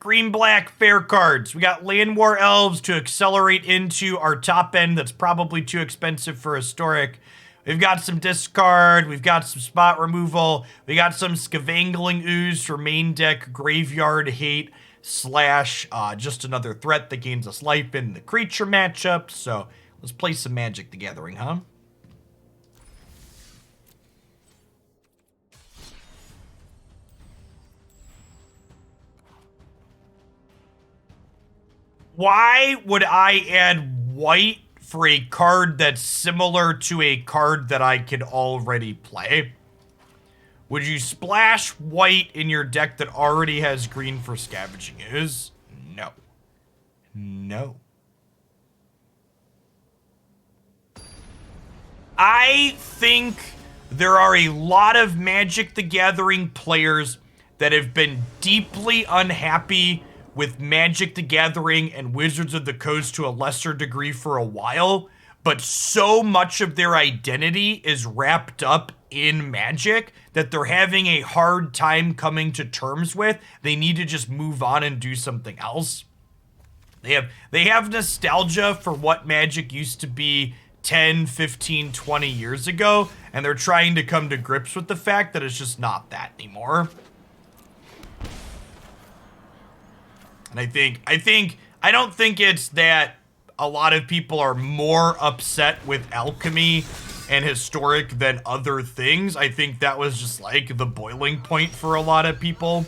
Green-black fair cards. We got Land War Elves to accelerate into our top end that's probably too expensive for Historic. We've got some discard. We've got some spot removal. We got some Scavengling Ooze for main deck Graveyard Hate / just another threat that gains us life in the creature matchup. So let's play some Magic the Gathering, huh? Why would I add white for a card that's similar to a card that I can already play? Would you splash white in your deck that already has green for Scavenging Ooze? No. No. I think there are a lot of Magic the Gathering players that have been deeply unhappy with Magic the Gathering and Wizards of the Coast to a lesser degree for a while, but so much of their identity is wrapped up in Magic that they're having a hard time coming to terms with. They need to just move on and do something else. They have nostalgia for what Magic used to be 10, 15, 20 years ago, and they're trying to come to grips with the fact that it's just not that anymore. And I don't think it's that a lot of people are more upset with Alchemy and Historic than other things. I think that was just like the boiling point for a lot of people.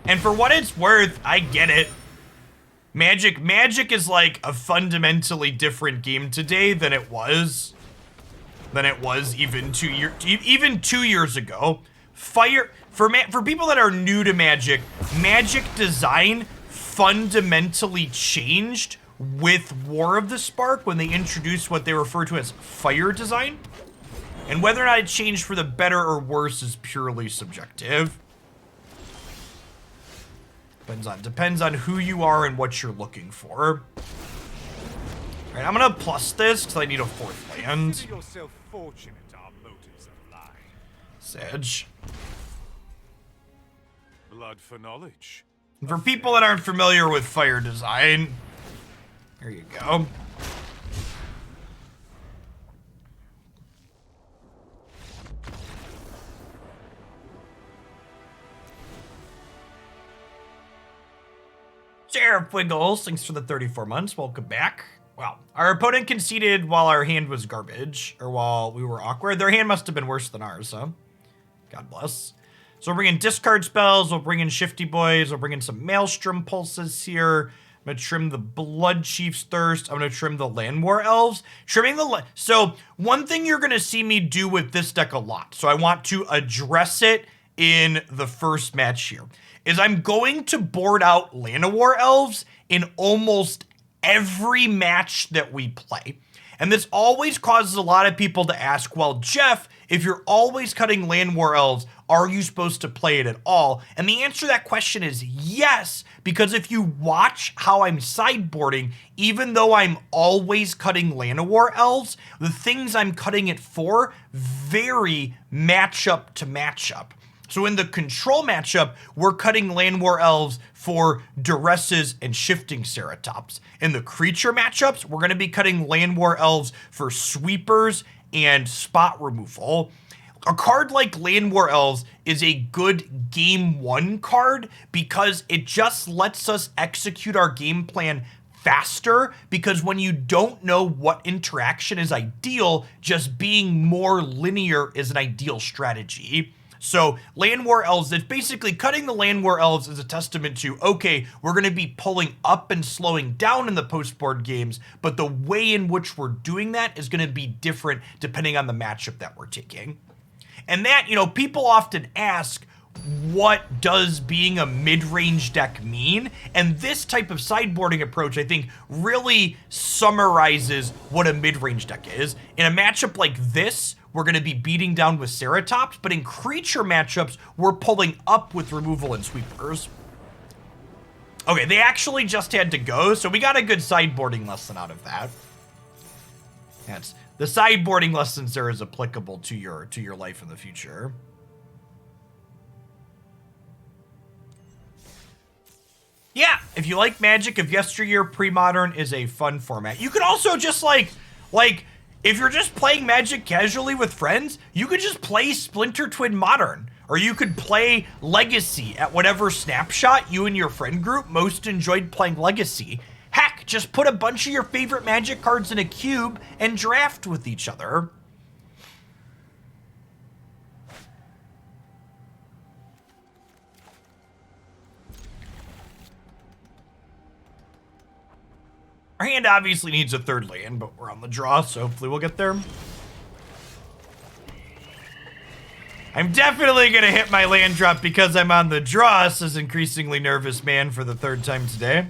And for what it's worth, I get it. Magic is like a fundamentally different game today than it was even 2 years ago. For people that are new to Magic design fundamentally changed with War of the Spark when they introduced what they refer to as fire design. And whether or not it changed for the better or worse is purely subjective. Depends on who you are and what you're looking for. All right, I'm gonna plus this because I need a 4th land. Consider yourself fortunate our motives align. Sedge. Blood for knowledge. And for people that aren't familiar with fire design, there you go. Sheriff Wiggles, thanks for the 34 months. Welcome back. Well, our opponent conceded while our hand was garbage, or while we were awkward. Their hand must have been worse than ours, huh? God bless. So we'll bring in discard spells, we'll bring in Shifty Boys, we'll bring in some Maelstrom Pulses here. I'm gonna trim the Blood Chief's Thirst. I'm gonna trim the Land War Elves. So one thing you're gonna see me do with this deck a lot, so I want to address it in the first match here, is I'm going to board out Land War Elves in almost every match that we play. And this always causes a lot of people to ask, well, Jeff, if you're always cutting Land War Elves, are you supposed to play it at all? And the answer to that question is yes, because if you watch how I'm sideboarding, even though I'm always cutting Land War Elves, the things I'm cutting it for vary matchup to matchup. So in the control matchup, we're cutting Land War Elves for Duresses and Shifting Ceratops. In the creature matchups, we're going to be cutting Land War Elves for Sweepers and Spot Removal. A card like Land War Elves is a good game 1 card because it just lets us execute our game plan faster, because when you don't know what interaction is ideal, just being more linear is an ideal strategy. So Land War Elves, it's basically cutting the Land War Elves is a testament to, okay, we're going to be pulling up and slowing down in the post-board games, but the way in which we're doing that is going to be different depending on the matchup that we're taking. And that, people often ask, what does being a mid-range deck mean? And this type of sideboarding approach, I think, really summarizes what a mid-range deck is. In a matchup like this, we're going to be beating down with Ceratops, but in creature matchups, we're pulling up with removal and sweepers. Okay, they actually just had to go, so we got a good sideboarding lesson out of that. That's the sideboarding lessons there is applicable to your life in the future. Yeah, if you like Magic of yesteryear, pre-modern is a fun format. You could also just like if you're just playing Magic casually with friends, you could just play Splinter Twin Modern. Or you could play Legacy at whatever snapshot you and your friend group most enjoyed playing Legacy. Heck, just put a bunch of your favorite Magic cards in a cube and draft with each other. Our hand obviously needs a third land, but we're on the draw, so hopefully we'll get there. I'm definitely going to hit my land drop because I'm on the draw, says increasingly nervous man for the third time today.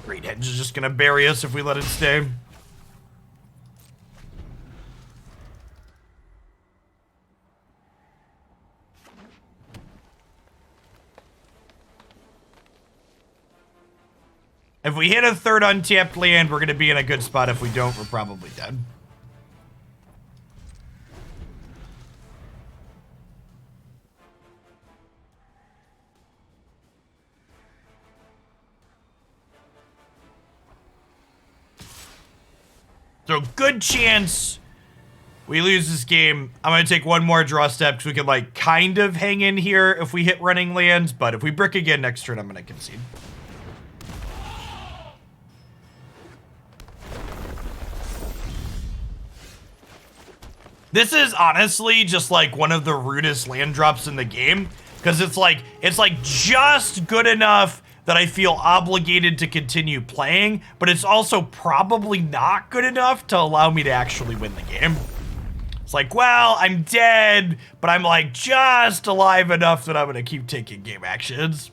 Great Hedge is just going to bury us if we let it stay. If we hit a third untapped land, we're going to be in a good spot. If we don't, we're probably dead. So good chance we lose this game. I'm going to take one more draw step because we can like kind of hang in here if we hit running lands. But if we brick again next turn, I'm going to concede. This is honestly just like one of the rudest land drops in the game because it's like just good enough that I feel obligated to continue playing, but it's also probably not good enough to allow me to actually win the game. It's like, well, I'm dead, but I'm like just alive enough that I'm gonna keep taking game actions.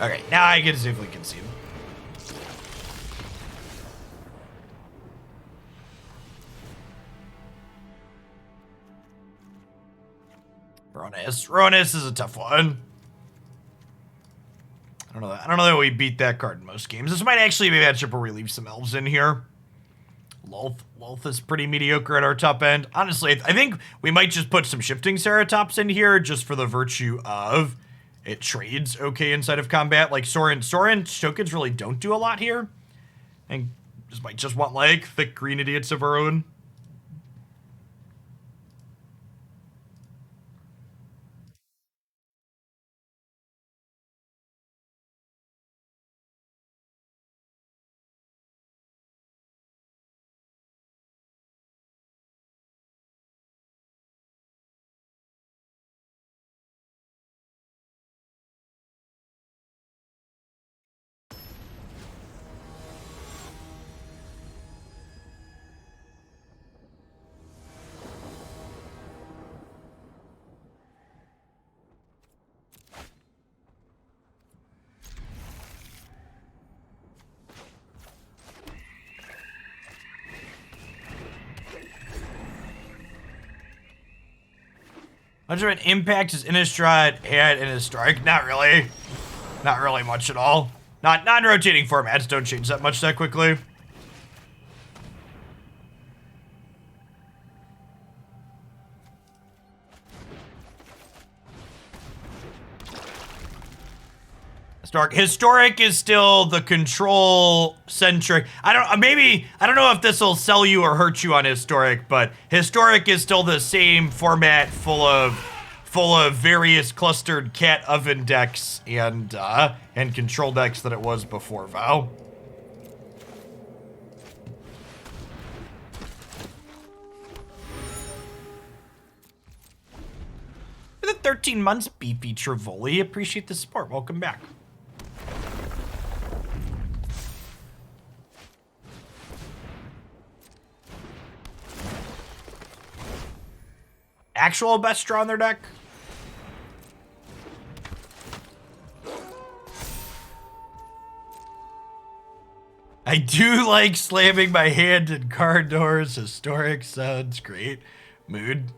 Okay, now I can safely concede. Runeterra is a tough one. I don't know that we beat that card in most games. This might actually be a matchup where we leave some elves in here. Lulth is pretty mediocre at our top end. Honestly, I think we might just put some shifting Ceratops in here just for the virtue of it trades okay inside of combat. Like Sorin tokens really don't do a lot here. And might just want like thick green idiots of our own. How much of an impact is Innistrad had in Historic? Not really. Not really much at all. Non-rotating formats don't change that much that quickly. Historic is still the control centric. I don't know if this will sell you or hurt you on Historic, but Historic is still the same format full of various clustered cat oven decks and control decks that it was before WoW. For the 13 months, Beefy Trivoli. Appreciate the support. Welcome back. actual best draw in their deck. I do like slamming my hand in card doors. Historic sounds great. Mood.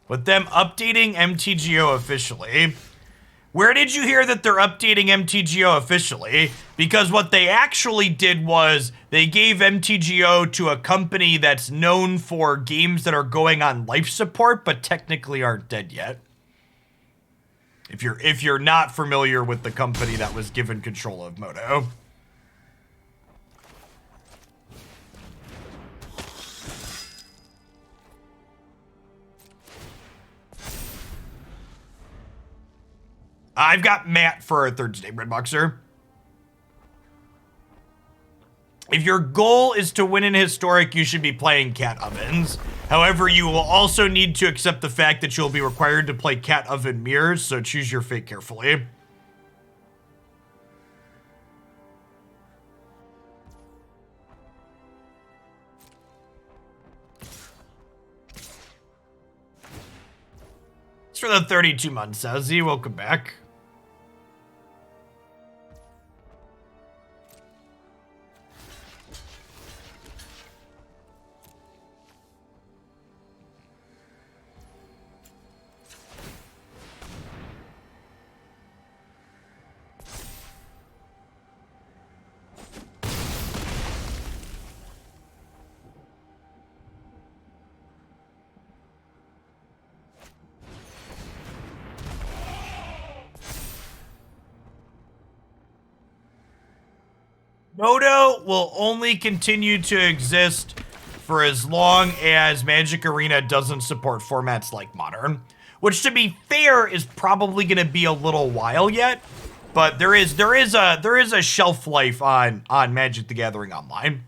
With them updating MTGO officially. Where did you hear that they're updating MTGO officially? Because what they actually did was they gave MTGO to a company that's known for games that are going on life support but technically aren't dead yet. If you're not familiar with the company that was given control of Moto. I've got Matt for a Thursday, Redboxer. If your goal is to win in Historic, you should be playing Cat Ovens. However, you will also need to accept the fact that you'll be required to play Cat Oven Mirrors, so choose your fate carefully. It's for the 32 months, Sazzy. Welcome back. Moto will only continue to exist for as long as Magic Arena doesn't support formats like Modern, which, to be fair, is probably going to be a little while yet. But there is a shelf life on Magic the Gathering Online.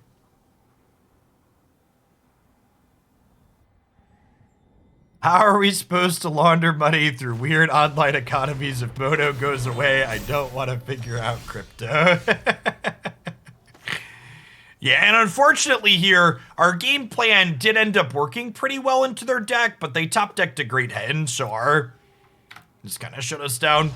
How are we supposed to launder money through weird online economies if Moto goes away? I don't want to figure out crypto. Yeah, and unfortunately here, our game plan did end up working pretty well into their deck, but they top decked a Great Hen, so our just kind of shut us down.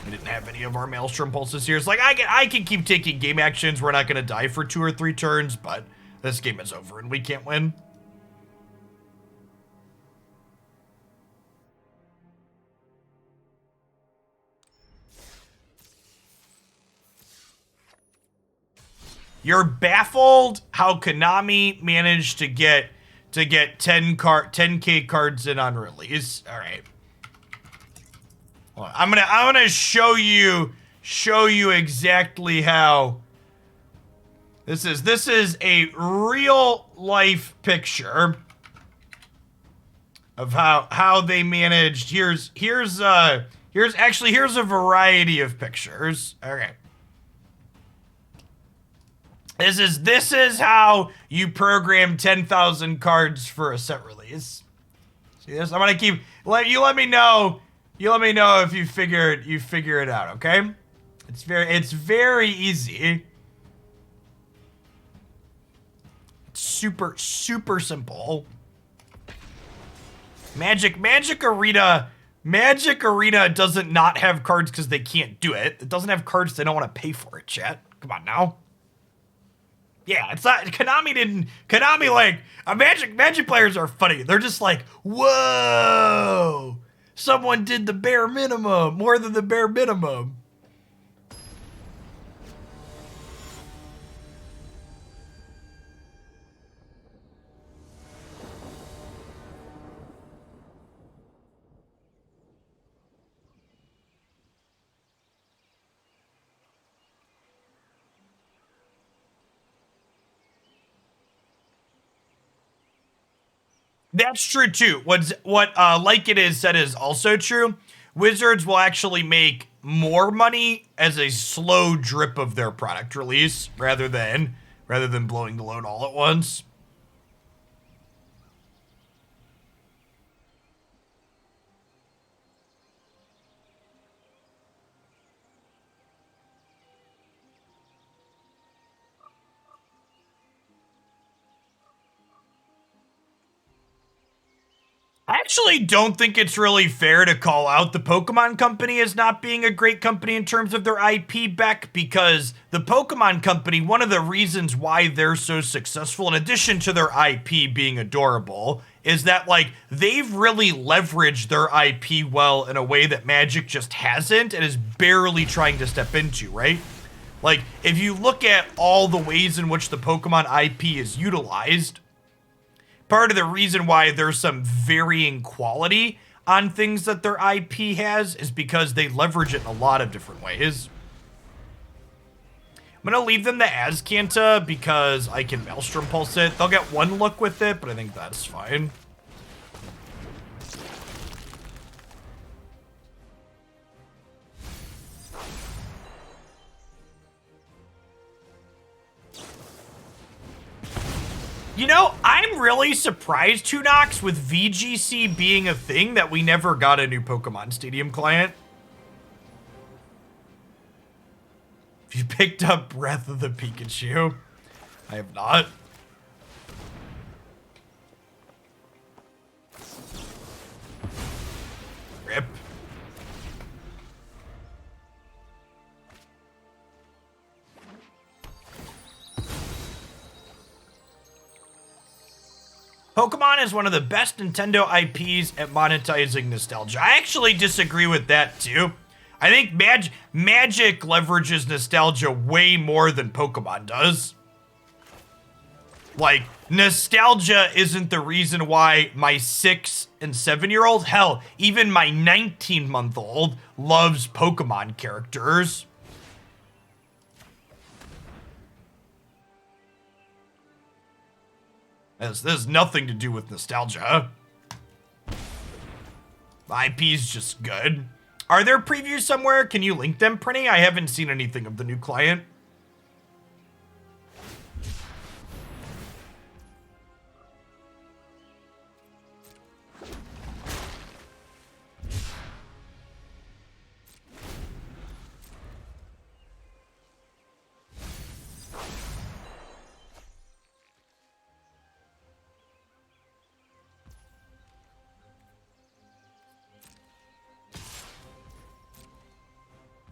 We didn't have any of our Maelstrom Pulses here. It's like, I can keep taking game actions. We're not going to die for 2 or 3 turns, but this game is over and we can't win. You're baffled how Konami managed to get 10K cards in on release. All right. Well, I'm gonna show you exactly how this is a real life picture of how they managed. Here's a variety of pictures. Okay. This is how you program 10,000 cards for a set release. See this? I'm gonna keep let me know. You let me know if you figure it out, okay? It's very easy. It's super simple. Magic Arena doesn't not have cards because they can't do it. It doesn't have cards they don't want to pay for it, chat. Come on now. Yeah, it's not Konami like Magic players are funny. They're just like, whoa, someone did the bare minimum, more than the bare minimum. That's true too. What Like It Is said is also true. Wizards will actually make more money as a slow drip of their product release rather than blowing the load all at once. actually don't think it's really fair to call out the Pokemon Company as not being a great company in terms of their IP, Beck, because the Pokemon Company, one of the reasons why they're so successful, in addition to their IP being adorable, is that, like, they've really leveraged their IP well in a way that Magic just hasn't and is barely trying to step into, right? Like, if you look at all the ways in which the Pokemon IP is utilized, part of the reason why there's some varying quality on things that their IP has is because they leverage it in a lot of different ways. I'm going to leave them the Azcanta because I can Maelstrom Pulse it. They'll get one look with it, but I think that's fine. You know, I'm really surprised, Tunox, with VGC being a thing that we never got a new Pokemon Stadium client. You picked up Breath of the Pikachu. I have not. Rip. Pokemon is one of the best Nintendo IPs at monetizing nostalgia. I actually disagree with that too. I think Magic leverages nostalgia way more than Pokemon does. Like, nostalgia isn't the reason why my 6 and 7-year-old, hell, even my 19-month-old loves Pokemon characters. This has nothing to do with nostalgia. The IP's just good. Are there previews somewhere? Can you link them, Prinny? I haven't seen anything of the new client.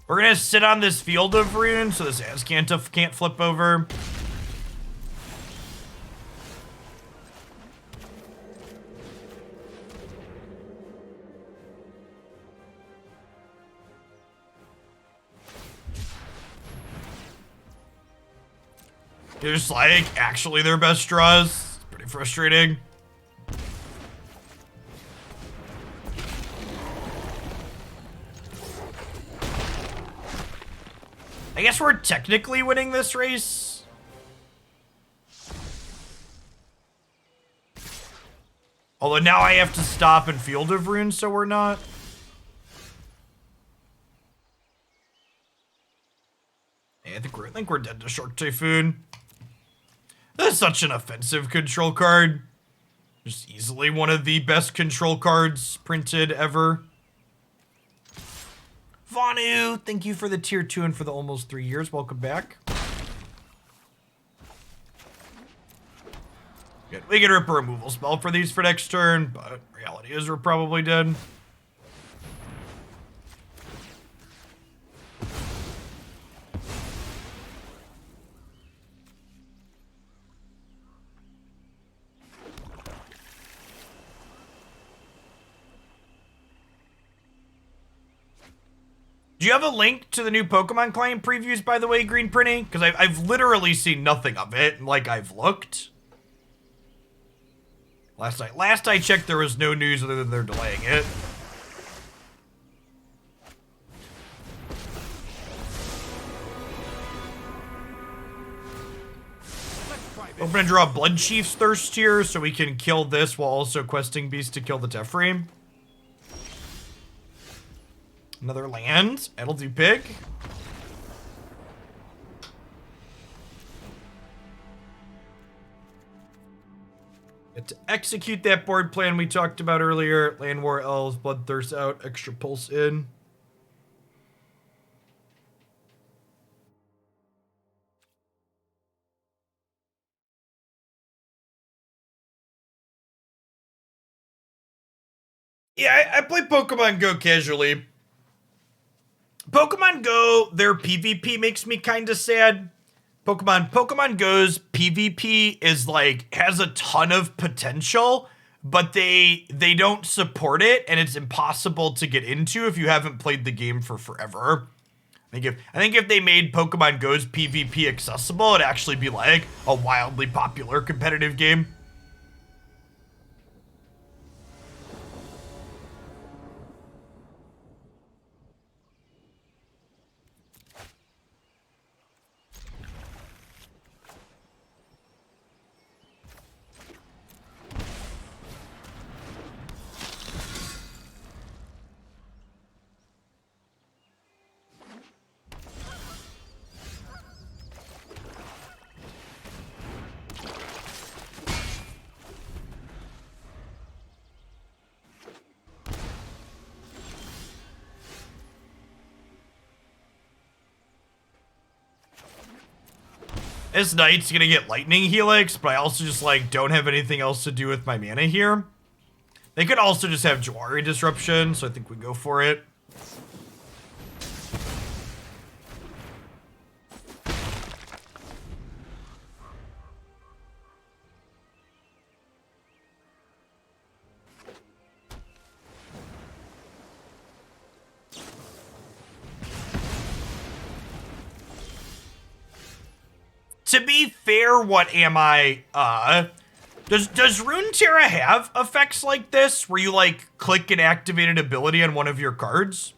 We're gonna sit on this field of runes so this Azcanta can't flip over. There's like actually their best draws. It's pretty frustrating. I guess we're technically winning this race. Although now I have to stop in Field of Runes, so we're not. Hey, I think we're dead to Shark Typhoon. That's such an offensive control card. Just easily one of the best control cards printed ever. Vanu, thank you for the tier 2 and for the almost 3 years. Welcome back. Good. We can rip a removal spell for these for next turn, but reality is we're probably dead. Do you have a link to the new Pokemon client previews, by the way, Green Prinny? Because I've literally seen nothing of it, like I've looked. Last I checked, there was no news other than they're delaying it. I'm gonna draw Blood Chief's Thirst here so we can kill this while also questing Beast to kill the Teframe. Another land. That'll do big. Get to execute that board plan we talked about earlier. Land War Elves, Bloodthirst out, extra pulse in. Yeah, I play Pokemon Go casually. Pokemon Go, their PvP makes me kind of sad. Pokemon Go's PvP is like has a ton of potential, but they don't support it, and it's impossible to get into if you haven't played the game for forever. I think if they made Pokemon Go's PvP accessible, it'd actually be like a wildly popular competitive game. This knight's gonna get lightning helix, but I also just like don't have anything else to do with my mana here. They could also just have Jawari disruption, so I think we go for it. To be fair, what am I, does Runeterra have effects like this, where you, like, click an activated ability on one of your cards?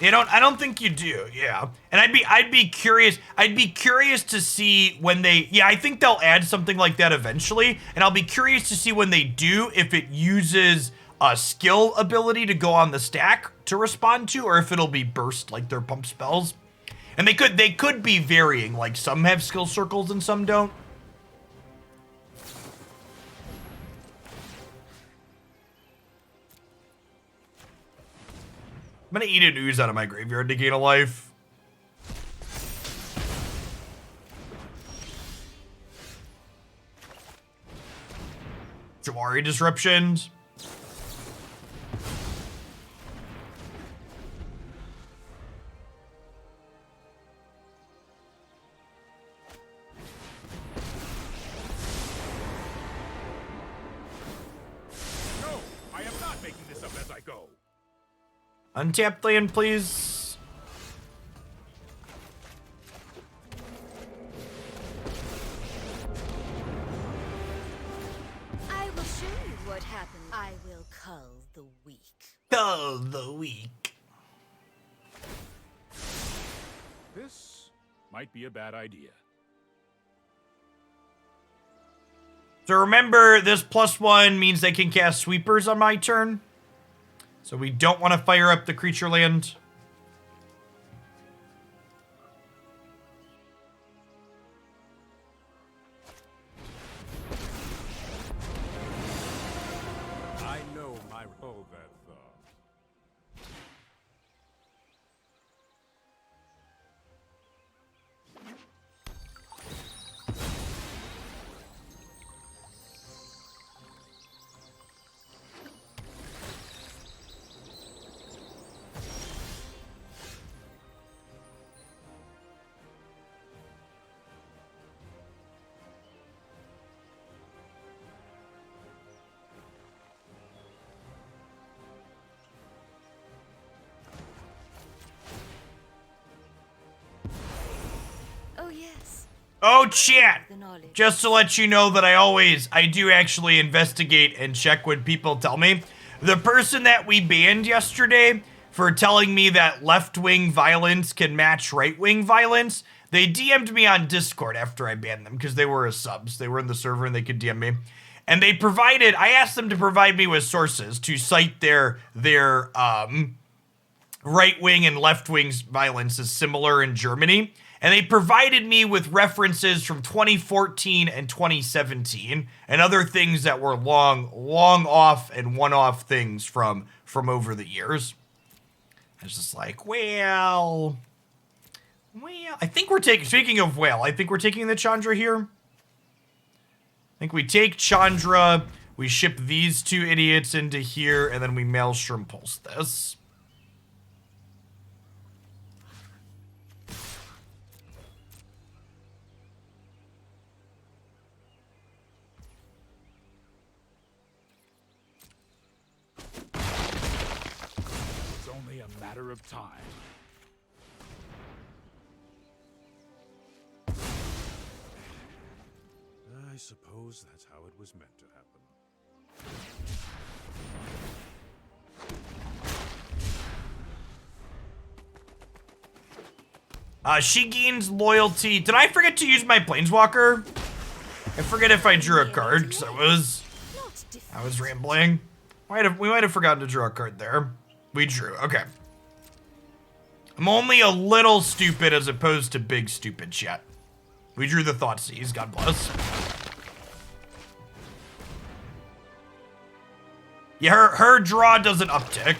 I don't think you do, yeah. And I'd be curious to see when they, yeah, I think they'll add something like that eventually, and I'll be curious to see when they do, if it uses a skill ability to go on the stack to respond to, or if it'll be burst like their pump spells. And they could be varying, like some have skill circles and some don't. I'm gonna eat an ooze out of my graveyard to gain a life. Jawari disruptions. Untapped land, please. I will show you what happens. I will cull the weak. Cull the weak. This might be a bad idea. So remember, this +1 means they can cast sweepers on my turn. So we don't want to fire up the creature land. I know my role there, Oh yes. Oh, chat! The knowledge. Just to let you know that I do actually investigate and check what people tell me. The person that we banned yesterday for telling me that left-wing violence can match right-wing violence, they DM'd me on Discord after I banned them because they were a subs. They were in the server and they could DM me. And I asked them to provide me with sources to cite their right-wing and left-wing violence is similar in Germany. And they provided me with references from 2014 and 2017 and other things that were long off and one-off things from over the years. I was just like, well, Well, I think we're taking, speaking of whale, I think we're taking the Chandra here. I think we take Chandra, we ship these two idiots into here, and then we Maelstrom Pulse this. It's only a matter of time. I suppose that's how it was meant to happen. She gains loyalty. Did I forget to use my Planeswalker? I forget if I drew a card, because I was rambling. We might have forgotten to draw a card there. We drew, okay. I'm only a little stupid as opposed to big stupid chat. We drew the Thoughtseize, God bless. Yeah, her draw doesn't uptick.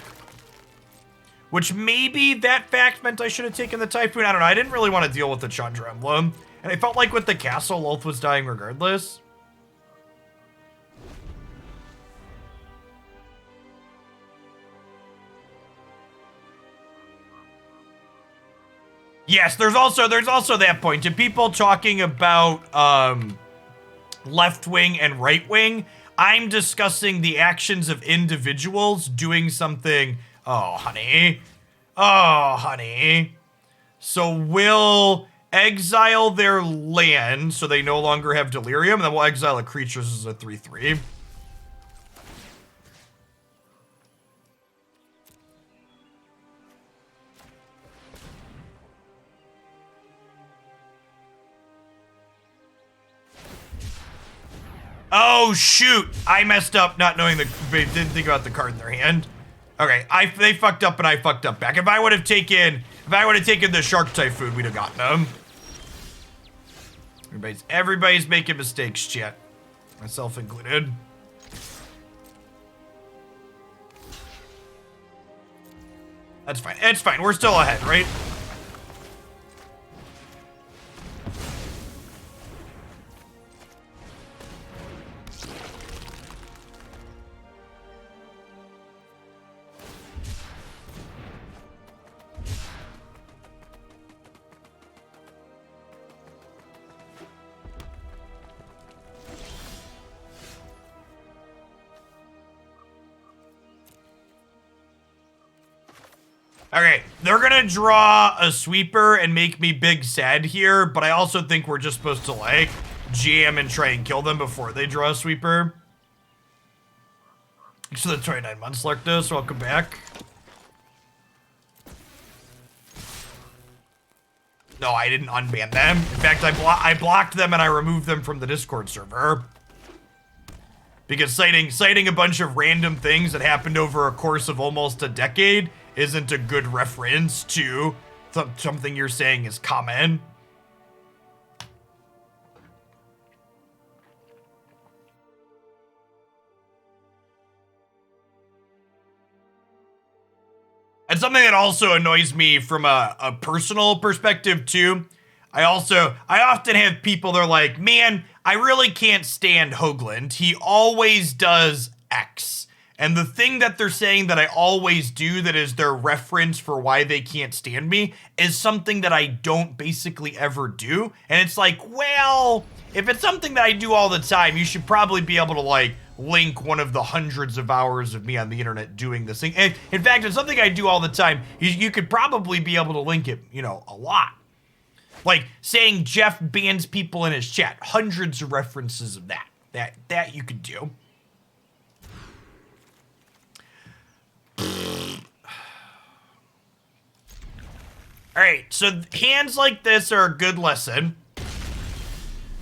Which maybe that fact meant I should have taken the Typhoon. I don't know. I didn't really want to deal with the Chandra Emblem. And I felt like with the castle, Lolth was dying regardless. Yes, there's also that point. To people talking about left wing and right wing, I'm discussing the actions of individuals doing something. Oh, honey. Oh, honey. So we'll exile their land so they no longer have Delirium, and then we'll exile a creature as a 3/3. Oh, shoot. I messed up not knowing didn't think about the card in their hand. Okay, they fucked up and I fucked up back. If I would have taken the Shark Typhoon, we'd have gotten them. Everybody's making mistakes, chat. Myself included. That's fine. It's fine. We're still ahead, right? Okay, they're gonna draw a sweeper and make me big sad here, but I also think we're just supposed to, like, jam and try and kill them before they draw a sweeper. Thanks for the 29 months, Larkdos. Welcome back. No, I didn't unban them. In fact, I blocked them and I removed them from the Discord server. Because citing a bunch of random things that happened over a course of almost a decade isn't a good reference to something you're saying is common. And something that also annoys me from a personal perspective too, I often have people, they're like, man, I really can't stand Hoagland. He always does X. And the thing that they're saying that I always do that is their reference for why they can't stand me is something that I don't basically ever do. And it's like, well, if it's something that I do all the time, you should probably be able to, like, link one of the hundreds of hours of me on the internet doing this thing. And in fact, it's something I do all the time. You could probably be able to link it, you know, a lot. Like saying Jeff bans people in his chat. Hundreds of references of that you could do. All right, so hands like this are a good lesson.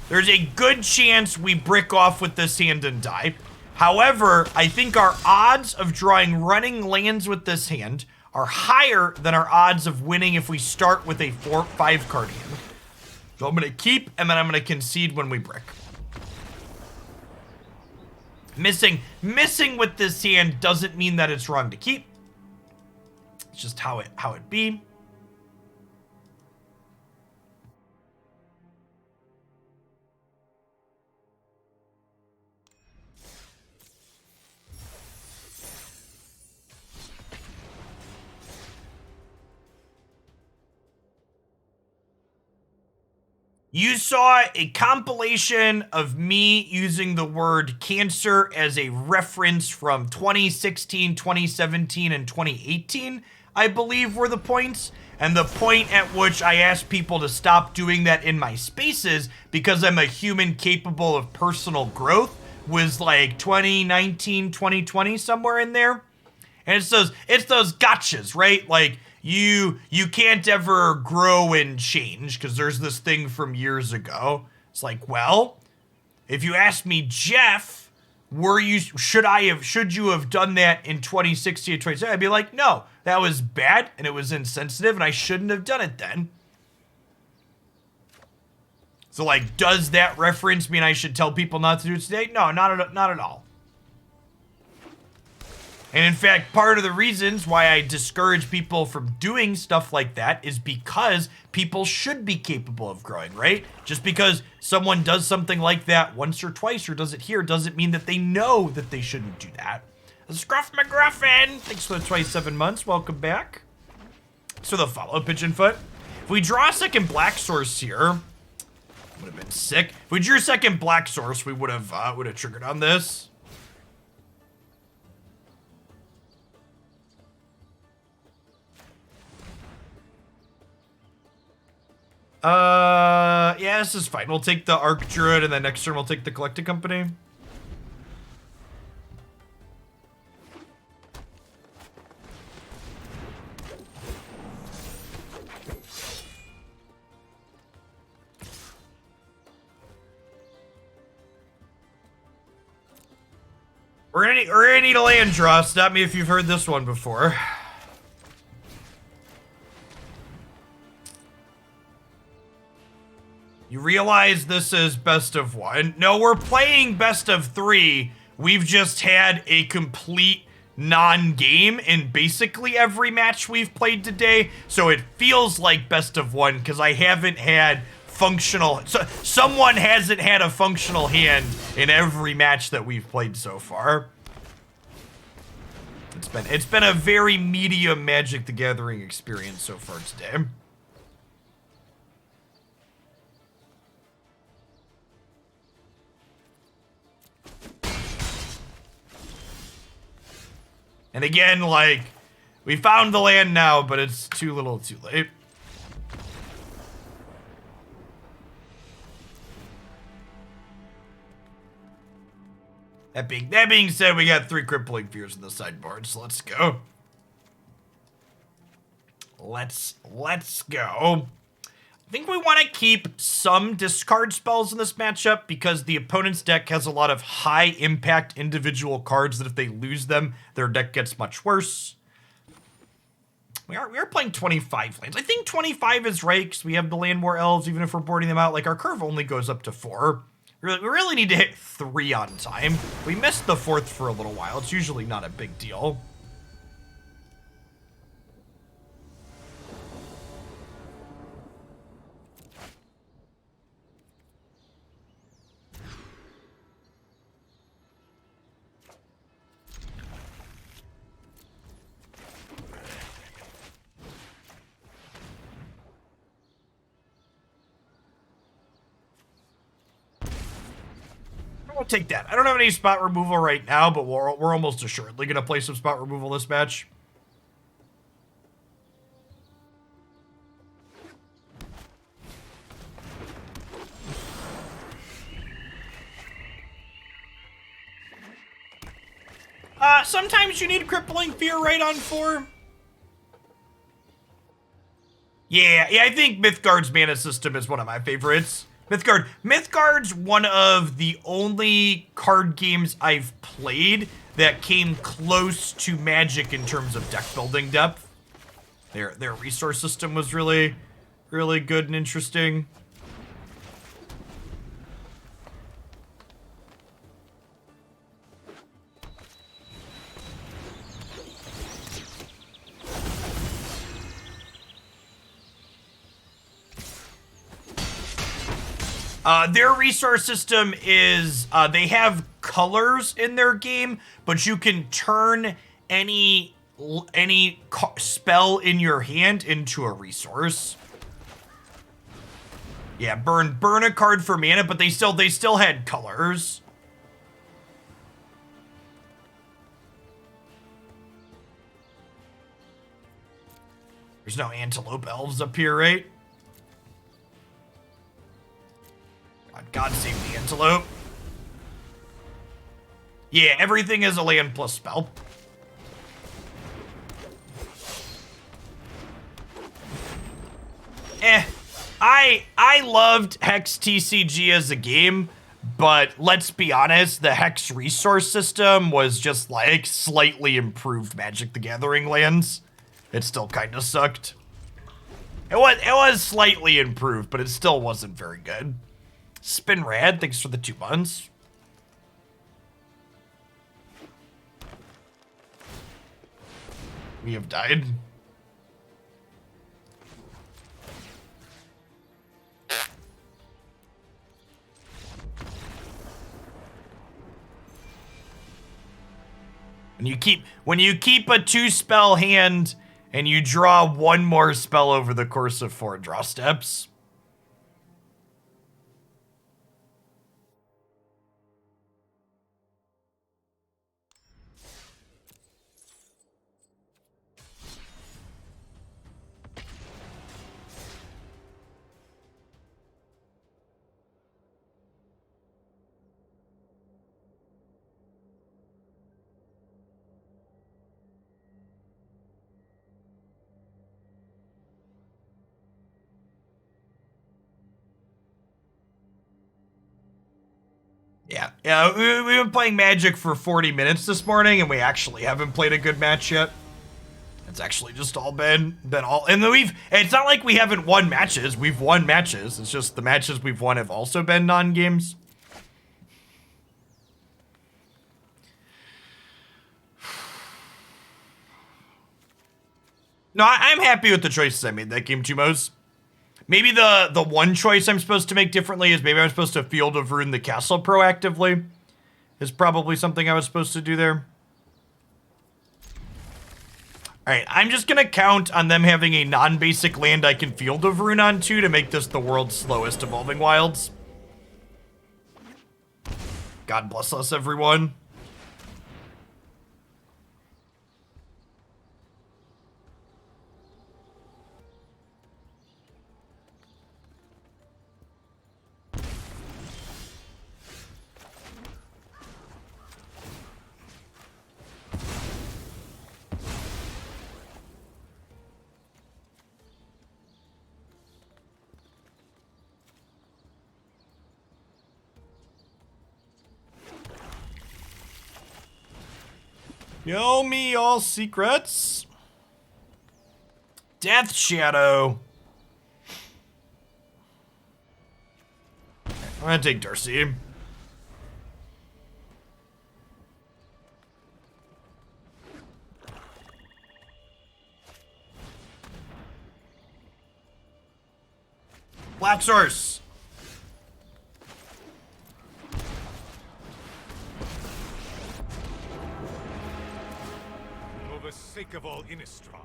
There's a good chance we brick off with this hand and die. However, I think our odds of drawing running lands with this hand are higher than our odds of winning if we start with a 4-5 card hand. So I'm gonna keep, and then I'm gonna concede when we brick. Missing with this hand doesn't mean that it's wrong to keep. It's just how it be. You saw a compilation of me using the word cancer as a reference from 2016, 2017, and 2018, I believe were the points. And the point at which I asked people to stop doing that in my spaces because I'm a human capable of personal growth was like 2019, 2020, somewhere in there. And it's those gotchas, right? Like you can't ever grow and change because there's this thing from years ago. It's like, well, if you ask me, Jeff, should you have done that in 2016 or 2017? I'd be like, no, that was bad and it was insensitive and I shouldn't have done it then. So like, does that reference mean I should tell people not to do it today? No, not at all. And in fact, part of the reasons why I discourage people from doing stuff like that is because people should be capable of growing, right? Just because someone does something like that once or twice or does it here doesn't mean that they know that they shouldn't do that. Scruff McGruffin, thanks for the 27 months. Welcome back. So the follow, Pigeonfoot. If we draw a second black source here, would have been sick. If we drew a second black source, we would have triggered on this. Yeah, this is fine. We'll take the Arc Druid, and then next turn we'll take the Collecting Company. We're gonna need a land draw. Stop me if you've heard this one before. You realize this is best of one. No, we're playing best of three. We've just had a complete non-game in basically every match we've played today. So it feels like best of one because I haven't had functional... someone hasn't had a functional hand in every match that we've played so far. It's been a very medium Magic the Gathering experience so far today. And again, like, we found the land now, but it's too little too late. That being said, we got 3 Crippling Fears in the sideboard, so let's go. Let's go. I think we want to keep some discard spells in this matchup because the opponent's deck has a lot of high impact individual cards that if they lose them, their deck gets much worse. We are playing 25 lands. I think 25 is right because we have the Land War Elves, even if we're boarding them out. Like, our curve only goes up to 4. We really need to hit 3 on time. We missed the 4th for a little while. It's usually not a big deal. We'll take that. I don't have any spot removal right now, but we're almost assuredly going to play some spot removal this match. Sometimes you need Crippling Fear right on 4. Yeah, I think Mythgard's mana system is one of my favorites. Mythgard's one of the only card games I've played that came close to Magic in terms of deck building depth. Their resource system was really, really good and interesting. Their resource system is, they have colors in their game, but you can turn any spell in your hand into a resource. Yeah, burn a card for mana, but they still had colors. There's no Antelope Elves up here, right? God save the Antelope. Yeah, everything is a land plus spell. I loved Hex TCG as a game, but let's be honest, the Hex resource system was just like slightly improved Magic the Gathering lands. It still kind of sucked. It was slightly improved, but it still wasn't very good. Spin Rad, thanks for the 2 months. We have died. When you keep a 2-spell hand and you draw 1 more spell over the course of 4 draw steps. Yeah, we've been playing Magic for 40 minutes this morning, and we actually haven't played a good match yet. It's actually just all been all, and then it's not like we haven't won matches. We've won matches. It's just the matches we've won have also been non-games. No, I'm happy with the choices I made that game, Tumos. Maybe the one choice I'm supposed to make differently is maybe I'm supposed to Field of Ruin the castle proactively. Is probably something I was supposed to do there. Alright, I'm just gonna count on them having a non-basic land I can Field of Ruin on to make this the world's slowest evolving wilds. God bless us, everyone. Show me all secrets. Death Shadow. I'm gonna take Darcy. Black Source. For the sake of all Innistrad,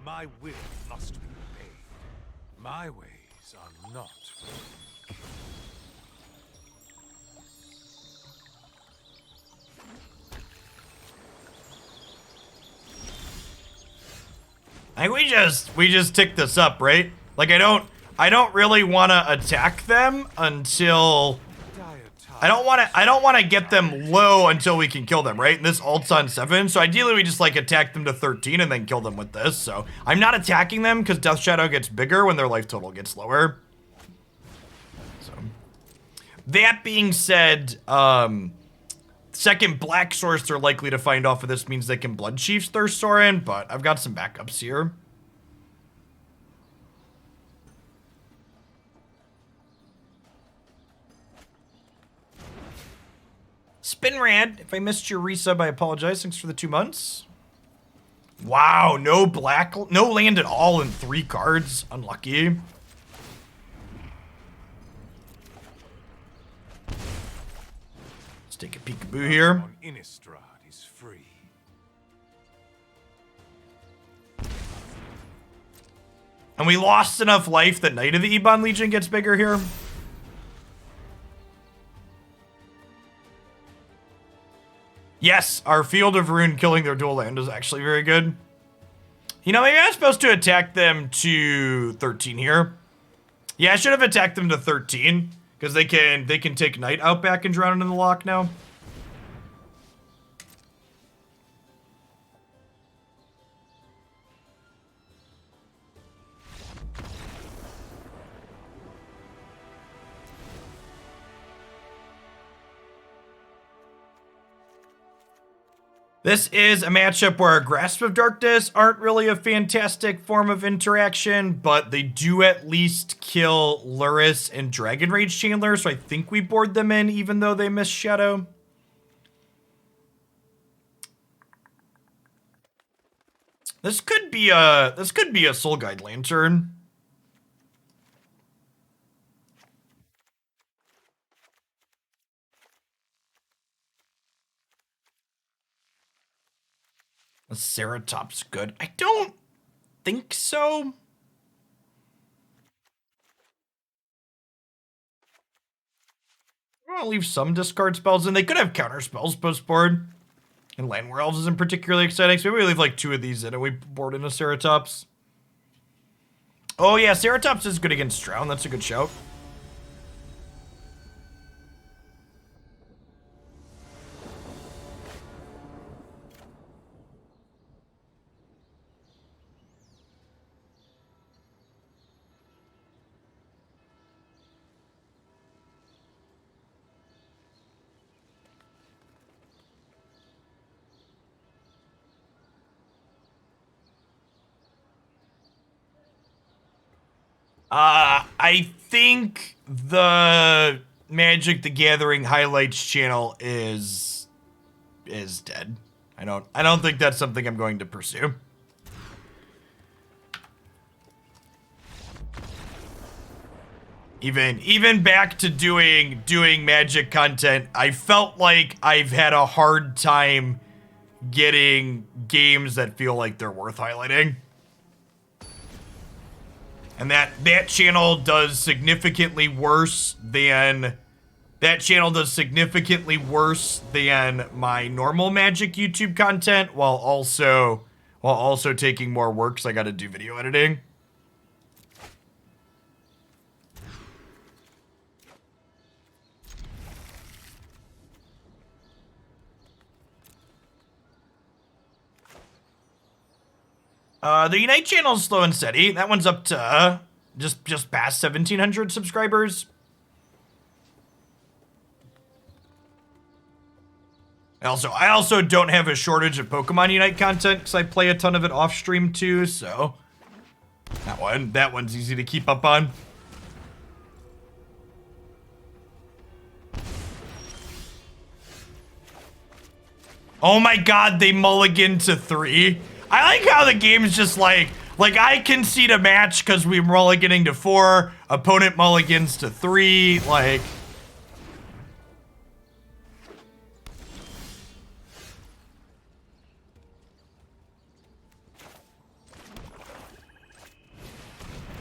my will must be obeyed. My ways are not for the weak. I think we just tick this up, right? Like I don't really want to attack them until I don't want to get them low until we can kill them, right? And this ult's on 7, so ideally we just like attack them to 13 and then kill them with this. So I'm not attacking them because Death Shadow gets bigger when their life total gets lower. So that being said, second black source they're likely to find off of this means they can Blood Chief's Thirst Sorin, but I've got some backups here. Spinrad, if I missed your resub, I apologize. Thanks for the 2 months. Wow, no land at all in 3 cards. Unlucky. Let's take a peekaboo here. Innistrad is free. And we lost enough life that Knight of the Ebon Legion gets bigger here. Yes, our Field of Ruin killing their dual land is actually very good. You know, maybe I'm supposed to attack them to 13 here. Yeah, I should have attacked them to 13 because they can take Knight out back and drown into the lock now. This is a matchup where Grasp of Darkness aren't really a fantastic form of interaction, but they do at least kill Lurrus and Dragon Rage Chandler, so I think we board them in even though they miss Shadow. This could be a Soul Guide Lantern. A Ceratop's good. I don't think so. I'm gonna leave some discard spells, and they could have counter spells post board. And Land Elves isn't particularly exciting, so maybe we leave like 2 of these in and we board in a Ceratops. Oh yeah, Ceratops is good against Drown. That's a good shout. I think the Magic the Gathering highlights channel is dead. I don't think that's something I'm going to pursue. Even back to doing Magic content, I felt like I've had a hard time getting games that feel like they're worth highlighting. And that channel does significantly worse than my normal Magic YouTube content while also taking more work because I got to do video editing. The Unite channel is slow and steady. That one's up to just past 1,700 subscribers. I also don't have a shortage of Pokemon Unite content because I play a ton of it off stream too. So that one's easy to keep up on. Oh my God, they mulligan to 3. I like how the game's just like I concede a match because we're mulliganing to 4, opponent mulligans to 3, like.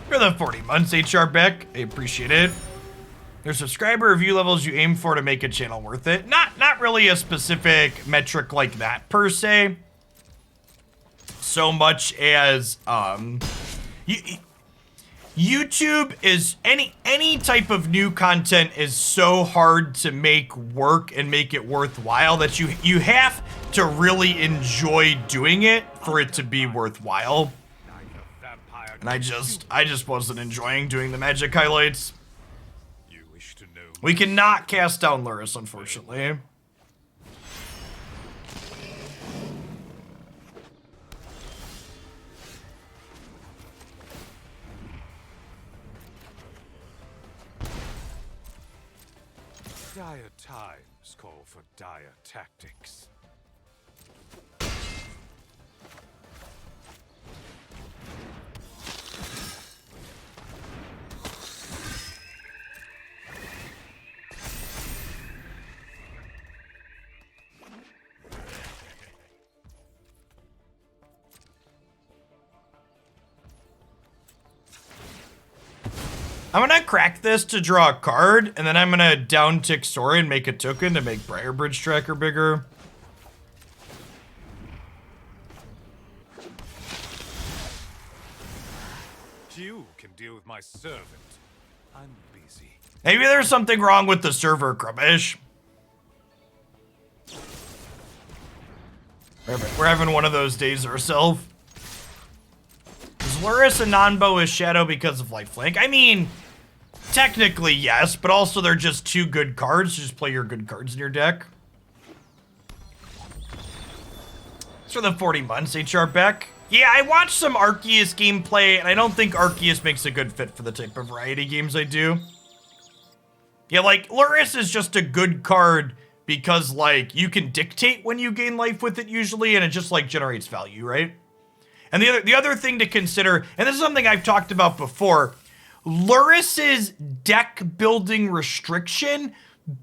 For the 40 months, HR Beck, I appreciate it. There's subscriber review levels you aim for to make a channel worth it. Not really a specific metric like that per se. So much as YouTube is any type of new content is so hard to make work and make it worthwhile that you have to really enjoy doing it for it to be worthwhile. And I just wasn't enjoying doing the Magic highlights. We cannot cast down Lurrus, unfortunately. Dire times call for dire tactics. I'm gonna crack this to draw a card, and then I'm gonna down tick Sora and make a token to make Briarbridge Tracker bigger. You can deal with my servant. I'm busy. Maybe there's something wrong with the server, Grubbish. We're having one of those days ourselves. Is Lurrus a non-bow is shadow because of lifelink? I mean, technically yes, but also they're just two good cards. Just play your good cards in your deck. For the 40 months, HR Beck. Yeah, I watched some Arceus gameplay, and I don't think Arceus makes a good fit for the type of variety games I do. Yeah, like, Lurrus is just a good card because, like, you can dictate when you gain life with it usually, and it just, like, generates value, right? And the other thing to consider, and this is something I've talked about before, Lurrus's deck building restriction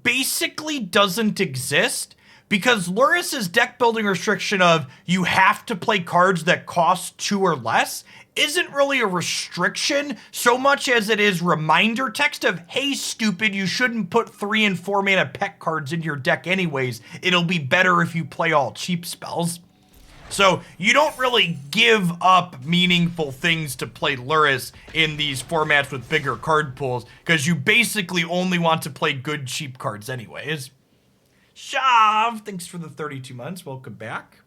basically doesn't exist because Lurrus's deck building restriction of you have to play cards that cost 2 or less isn't really a restriction so much as it is reminder text of, hey, stupid, you shouldn't put 3 and 4 mana pet cards in your deck anyways. It'll be better if you play all cheap spells. So you don't really give up meaningful things to play Lurrus in these formats with bigger card pools because you basically only want to play good cheap cards anyways. Shav, thanks for the 32 months. Welcome back.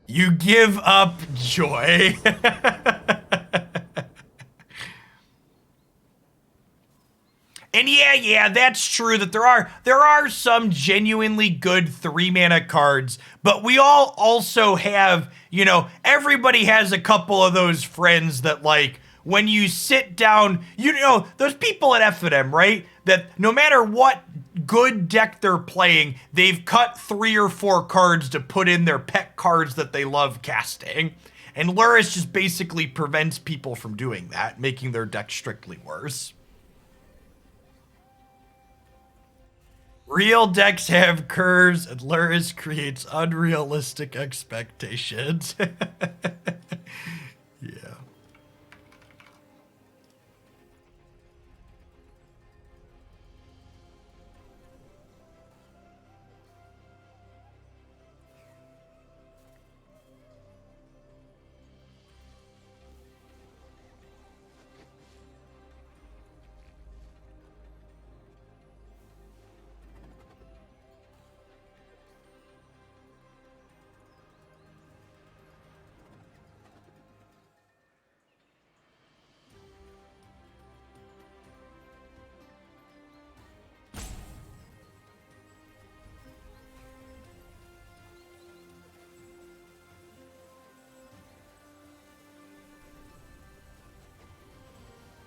You give up joy. And yeah, that's true that there are some genuinely good 3 mana cards, but we all also have, you know, everybody has a couple of those friends that, like, when you sit down, you know, those people at F&M, right? That no matter what good deck they're playing, they've cut 3 or 4 cards to put in their pet cards that they love casting. And Lurrus just basically prevents people from doing that, making their deck strictly worse. Real decks have curves, and Lurrus creates unrealistic expectations. Yeah.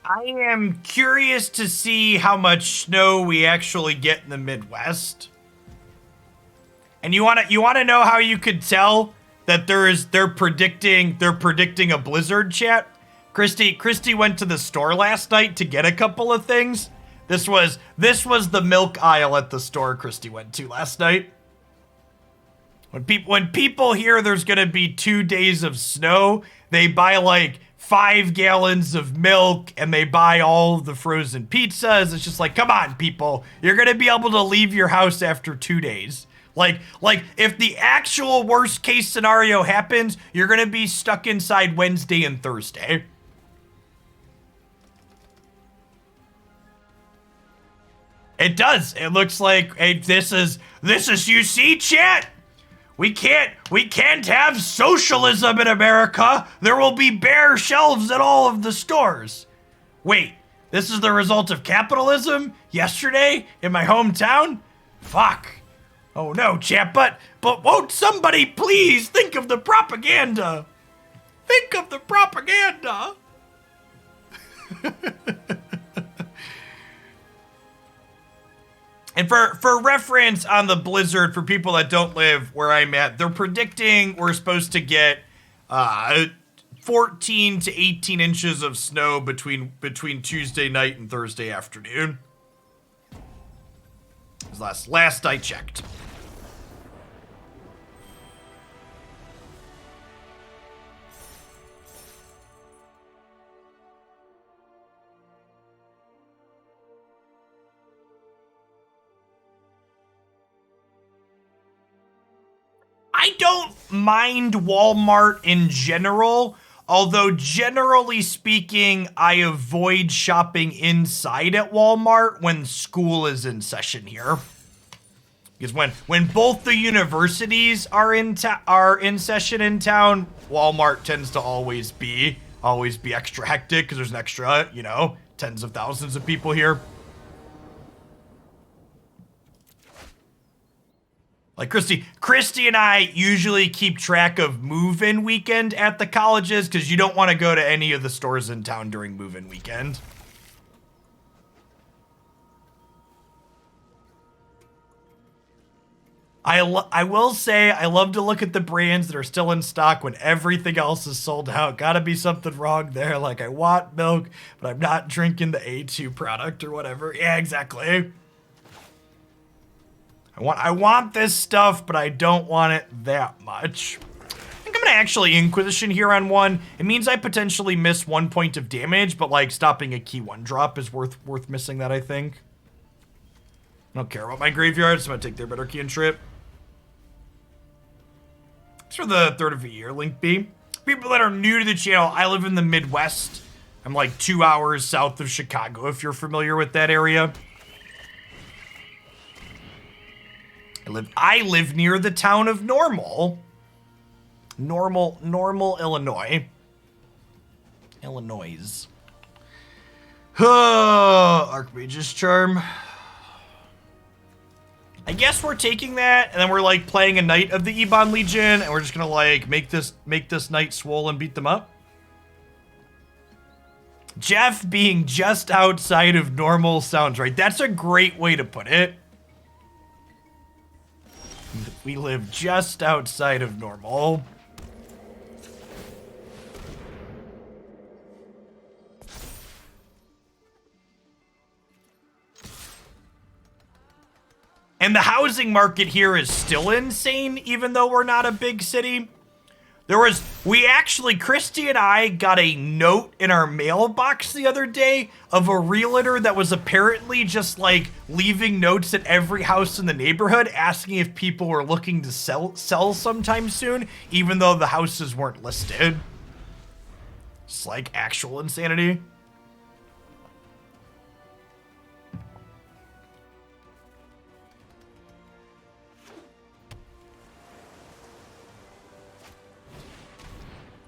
I am curious to see how much snow we actually get in the Midwest. And you wanna know how you could tell that they're predicting a blizzard, chat? Christy went to the store last night to get a couple of things. This was the milk aisle at the store Christy went to last night. When people hear there's gonna be 2 days of snow, they buy like 5 gallons of milk and they buy all of the frozen pizzas. It's just like, come on, people. You're gonna be able to leave your house after 2 days. Like if the actual worst case scenario happens, you're gonna be stuck inside Wednesday and Thursday. It does. It looks like, hey, this is you see, chat? We can't have socialism in America. There will be bare shelves at all of the stores. Wait, this is the result of capitalism yesterday in my hometown? Fuck. Oh no, chat, but won't somebody please think of the propaganda? Think of the propaganda. And for reference on the blizzard, for people that don't live where I'm at, they're predicting we're supposed to get 14 to 18 inches of snow between Tuesday night and Thursday afternoon. Last I checked. don't mind Walmart in general, although generally speaking, I avoid shopping inside at Walmart when school is in session here. Because when both the universities are in session in town, Walmart tends to always be extra hectic because there's an extra, you know, tens of thousands of people here. Like Christy and I usually keep track of move-in weekend at the colleges because you don't want to go to any of the stores in town during move-in weekend. I will say I love to look at the brands that are still in stock when everything else is sold out. Gotta be something wrong there. Like, I want milk, but I'm not drinking the A2 product or whatever. Yeah, exactly. I want this stuff, but I don't want it that much. I think I'm gonna actually Inquisition here on one. It means I potentially miss 1 point of damage, but like stopping a key 1 drop is worth missing that, I think. I don't care about my graveyard, so I'm gonna take their better key and trip. Thanks for the third of a year, Link B. People that are new to the channel, I live in the Midwest. I'm like 2 hours south of Chicago, if you're familiar with that area. I live near the town of Normal, Illinois. Archmage's Charm. I guess we're taking that, and then we're like playing a Knight of the Ebon Legion, and we're just gonna like make this Knight swole and beat them up. Jeff being just outside of Normal sounds right. That's a great way to put it. We live just outside of Normal. And the housing market here is still insane, even though we're not a big city. Christy and I got a note in our mailbox the other day of a realtor that was apparently just like leaving notes at every house in the neighborhood asking if people were looking to sell sometime soon, even though the houses weren't listed. It's like actual insanity.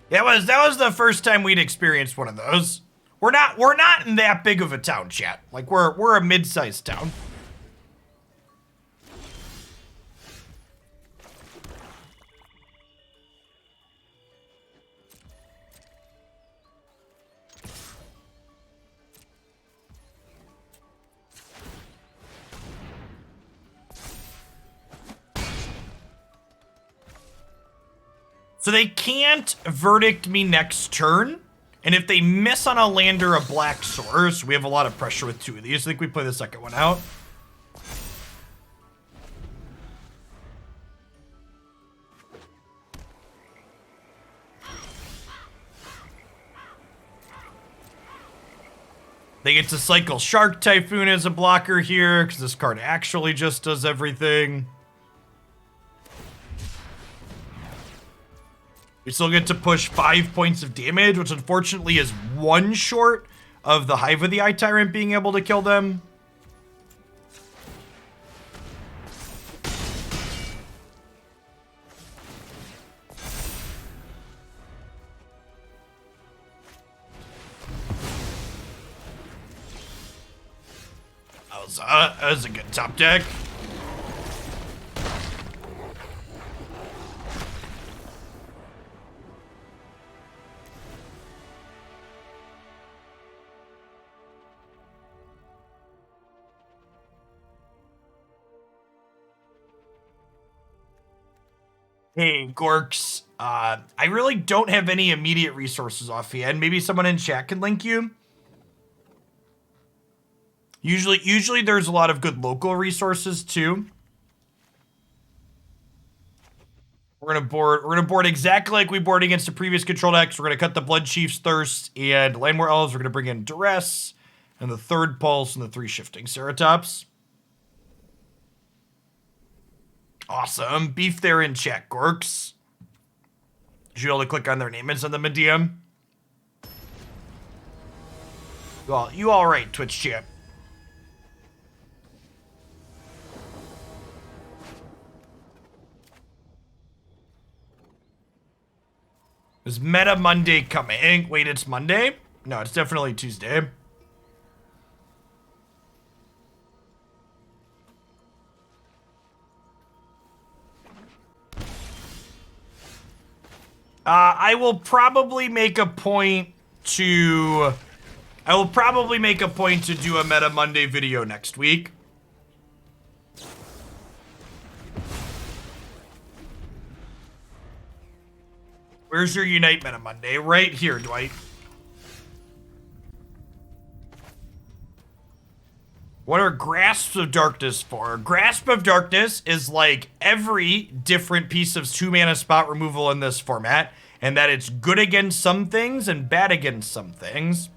That was the first time we'd experienced one of those. We're not in that big of a town, chat. Like we're a mid-sized town. So they can't verdict me next turn. And if they miss on a land or a black source, we have a lot of pressure with 2 of these. I think we play the second one out. They get to cycle Shark Typhoon as a blocker here, because this card actually just does everything. We still get to push 5 points of damage, which unfortunately is 1 short of the Hive of the Eye Tyrant being able to kill them. That was a good top deck. Hey, Gorks. I really don't have any immediate resources offhand. Maybe someone in chat can link you. Usually there's a lot of good local resources too. We're gonna board exactly like we board against the previous control decks. We're gonna cut the Blood Chief's Thirst and Landmore Elves. We're gonna bring in Duress and the third Pulse and the 3 Shifting Ceratops. Awesome. Beef there in chat, Gorks. Did you be able to click on their name and send them a DM? Well, you all right, Twitch chat. Is Meta Monday coming? Wait, it's Monday? No, it's definitely Tuesday. I will probably make a point to do a Meta Monday video next week. Where's your Unite Meta Monday? Right here, Dwight. What are Grasps of Darkness for? Grasp of Darkness is like every different piece of 2-mana spot removal in this format, and that it's good against some things and bad against some things.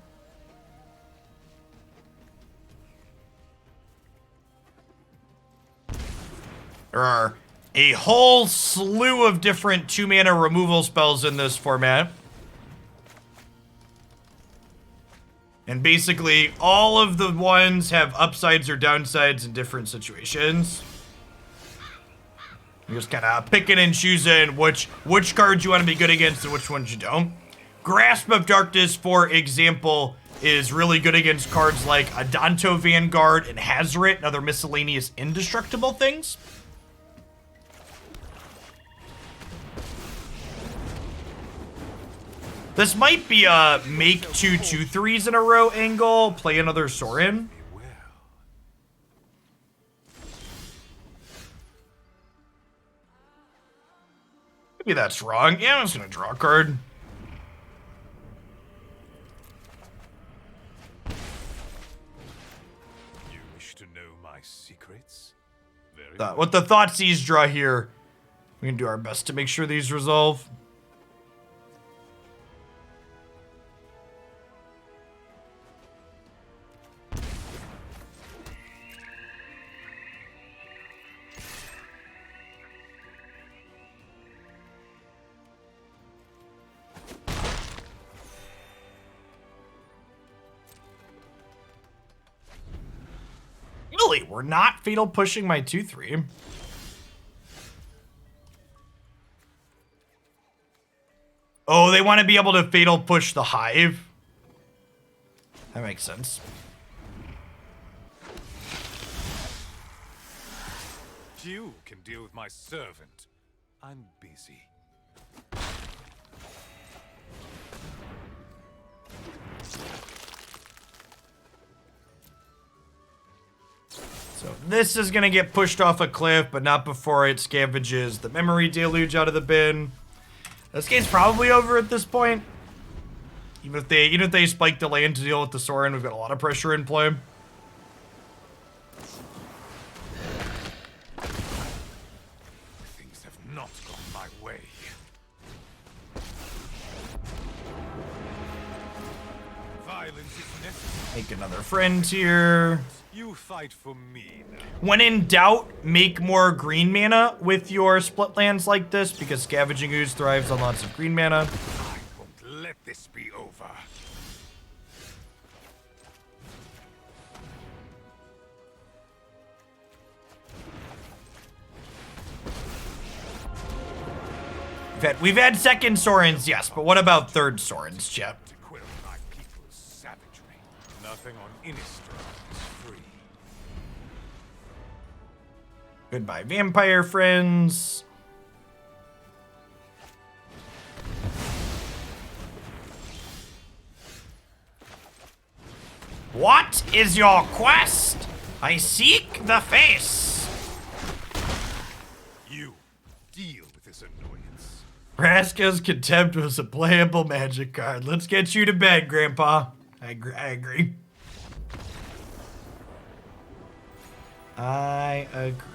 There are a whole slew of different 2-mana removal spells in this format. And basically, all of the ones have upsides or downsides in different situations. You're just kind of picking and choosing which cards you want to be good against and which ones you don't. Grasp of Darkness, for example, is really good against cards like Adanto Vanguard and Hazoret and other miscellaneous indestructible things. This might be a make 2/2/3s in a row angle, play another Sorin. Maybe that's wrong. Yeah, I'm just gonna draw a card. You wish to know my secrets? Very What the Thoughtseize draw here, we can do our best to make sure these resolve. Really, we're not fatal pushing my 2/3. Oh, they want to be able to fatal push the Hive. That makes sense. You can deal with my servant. I'm busy. So this is going to get pushed off a cliff, but not before it scavenges the memory deluge out of the bin. This game's probably over at this point. Even if they spike the land to deal with the Sorin, we've got a lot of pressure in play. Things have not gone my way. Violence is necessary. Make another friend here. You fight for me now. When in doubt, make more green mana with your split lands like this, because Scavenging Ooze thrives on lots of green mana. I won't let this be over. We've had second Sorins, yes, but what about third Sorins, Chet? To quell my people's savagery. Nothing on Innistrad is free. Goodbye, vampire friends. What is your quest? I seek the face. You deal with this annoyance. Vraska's Contempt was a playable Magic card. Let's get you to bed, Grandpa. I agree. I agree.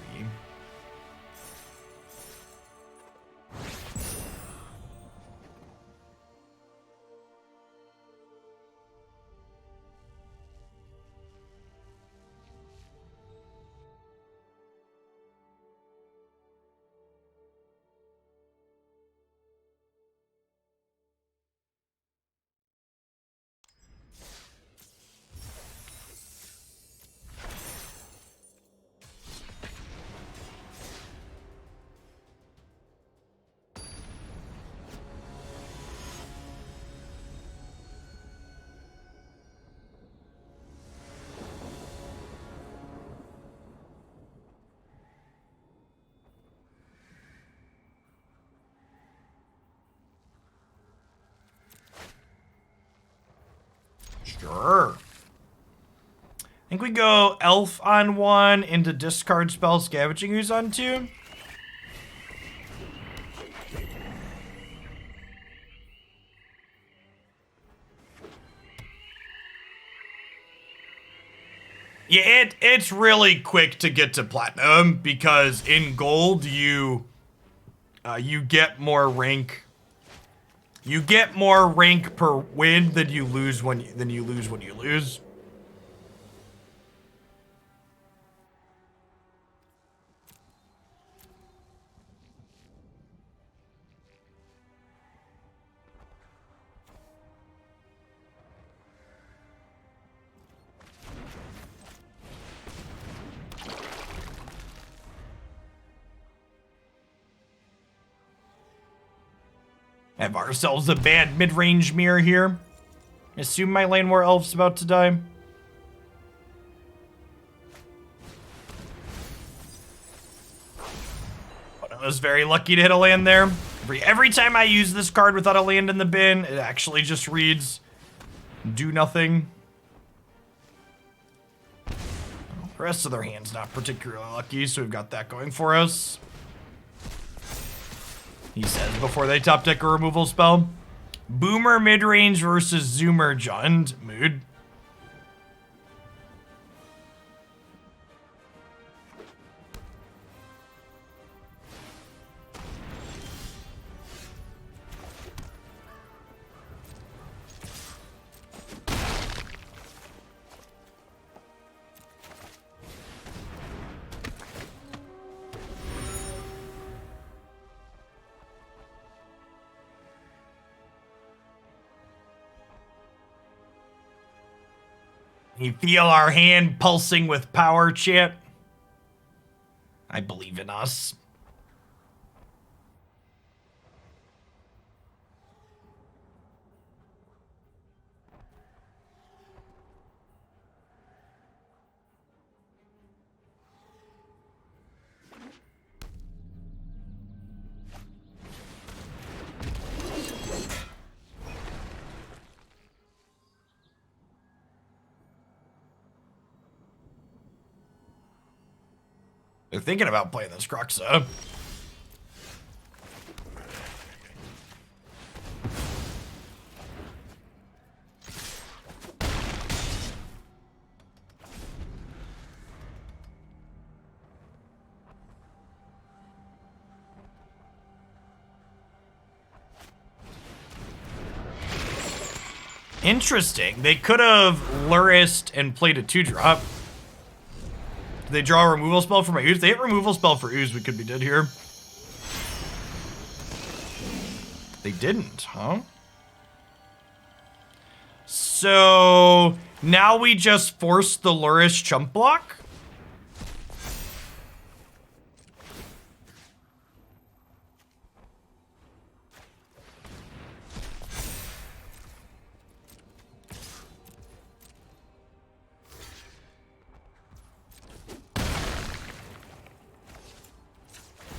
think we go Elf on 1 into discard spell Scavenging Ooze on 2. Yeah, it's really quick to get to platinum because in gold you get more rank. You get more rank per win than you lose when you lose. Have ourselves a bad mid-range mirror here. Assume my lane war elf's about to die. But I was very lucky to hit a land there. Every time I use this card without a land in the bin, it actually just reads do nothing. The rest of their hand's not particularly lucky, so we've got that going for us. He says before they top deck a removal spell. Boomer midrange versus Zoomer Jund. Mood. You feel our hand pulsing with power, chat? I believe in us. They're thinking about playing this Cruxa. Interesting. They could have Lurrus and played a 2-drop. They draw a removal spell for my ooze. They hit removal spell for ooze. We could be dead here. They didn't, huh? So now we just force the Lurrus chump block.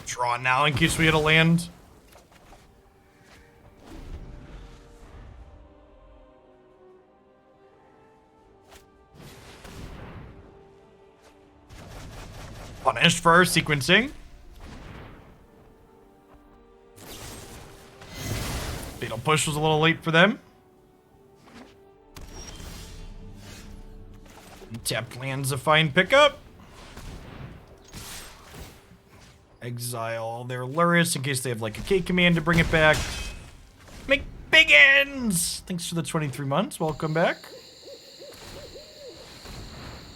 Draw now in case we hit a land. Punished for our sequencing. Fatal Push was a little late for them. Tapped land's a fine pickup. Exile their Lurrus in case they have like a K command to bring it back. Make big ends! Thanks for the 23 months. Welcome back.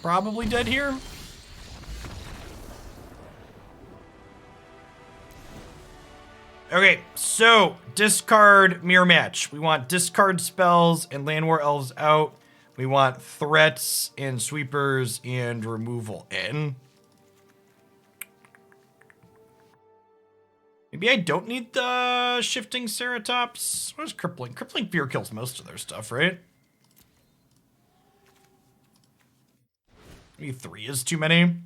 Probably dead here. Okay, so discard mirror match. We want discard spells and land war elves out. We want threats and sweepers and removal in. Maybe I don't need the shifting Ceratops. What is crippling? Crippling fear kills most of their stuff, right? Maybe 3 is too many.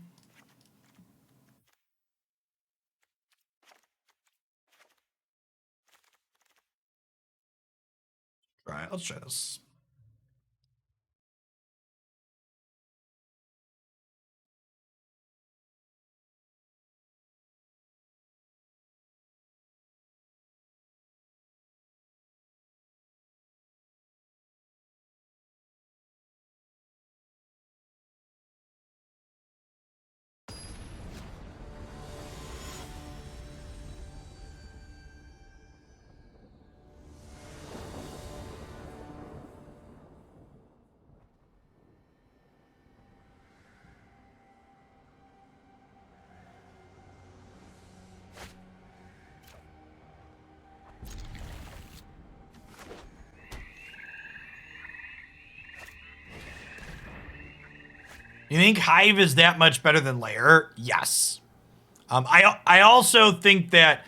All right, let's try this. You think Hive is that much better than Lair? Yes. I also think that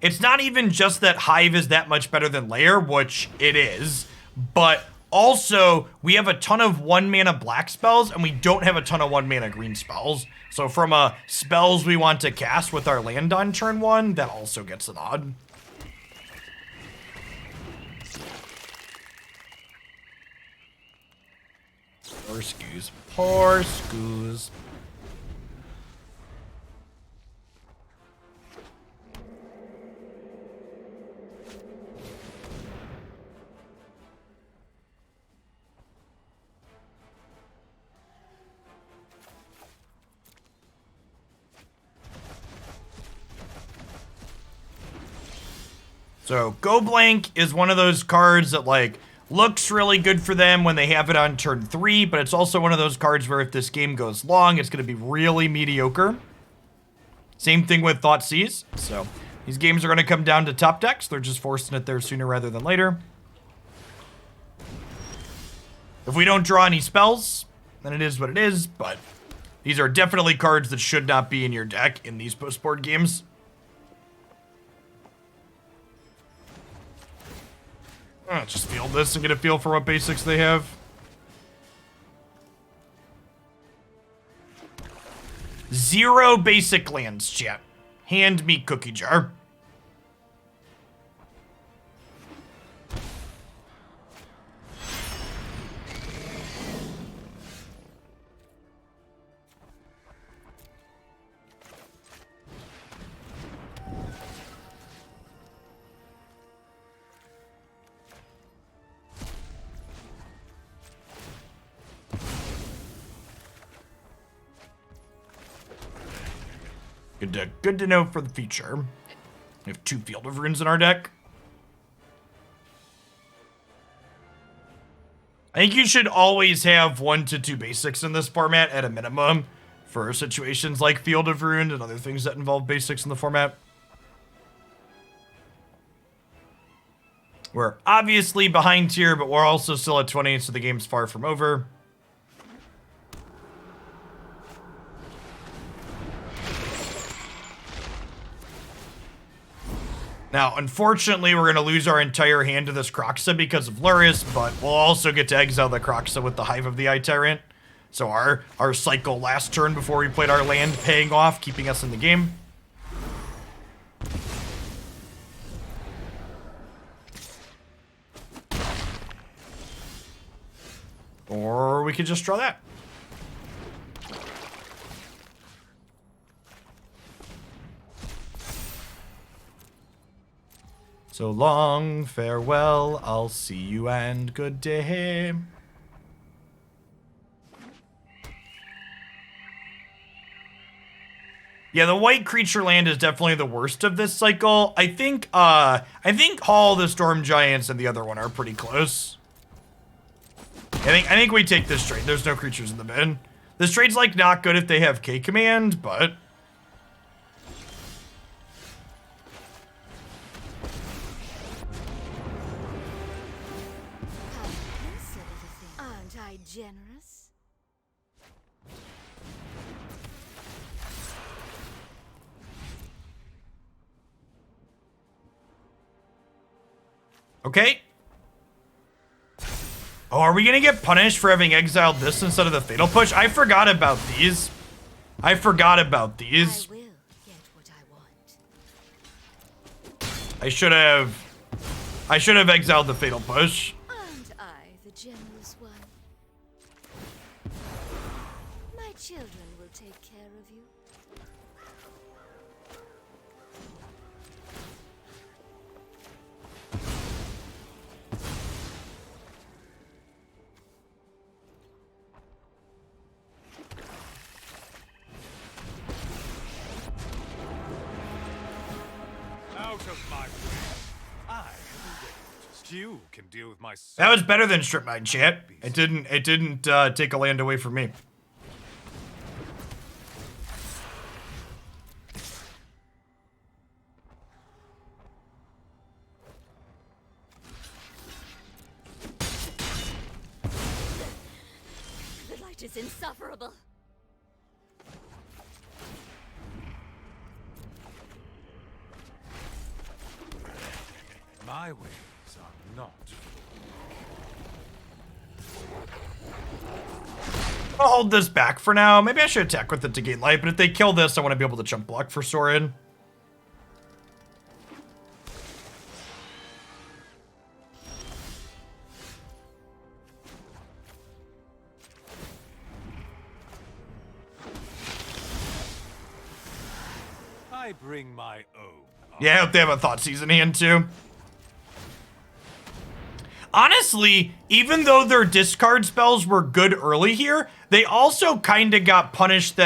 it's not even just that Hive is that much better than Lair, which it is, but also we have a ton of 1-mana black spells and we don't have a ton of 1-mana green spells. So from spells we want to cast with our land on turn 1, that also gets a nod. Poor Scoos. Poor Scoos. So Go Blank is one of those cards that like looks really good for them when they have it on turn 3, but it's also one of those cards where if this game goes long, it's going to be really mediocre. Same thing with Thoughtseize. So these games are going to come down to top decks. They're just forcing it there sooner rather than later. If we don't draw any spells, then it is what it is, but these are definitely cards that should not be in your deck in these post-board games. Just field this and get a feel for what basics they have. Zero basic lands, chat. Hand me cookie jar. Good to know for the future. We have 2 Field of Runes in our deck. I think you should always have 1 to 2 basics in this format at a minimum for situations like Field of Runes and other things that involve basics in the format. We're obviously behind here, but we're also still at 20, so the game's far from over. Now, unfortunately, we're going to lose our entire hand to this Croxa because of Lurrus, but we'll also get to exile the Croxa with the Hive of the Eye Tyrant. So our cycle last turn before we played our land paying off, keeping us in the game. Or we could just draw that. So long, farewell, I'll see you and good day. Yeah, the white creature land is definitely the worst of this cycle. I think Hall of the Storm Giants and the other one are pretty close. I think we take this trade. There's no creatures in the bin. This trade's like not good if they have K command, but Aren't I generous? okay. Oh, are we gonna get punished for having exiled this instead of the Fatal Push? I forgot about these. I forgot about these. I will get what I want. I should have exiled the Fatal Push. Aren't I the generous one? My children will take care of you. Out of my way. I have arranged. You can deal with my That was better than Strip Mine, chat. It didn't take a land away from me. The light It is insufferable. My ways are not. I'll hold this back for now. Maybe I should attack with it to gain life, but if they kill this, I want to be able to jump block for Sorin. I bring my own. Yeah, I hope they have a Thoughtseize in hand too. Honestly, even though their discard spells were good early here, they also kind of got punished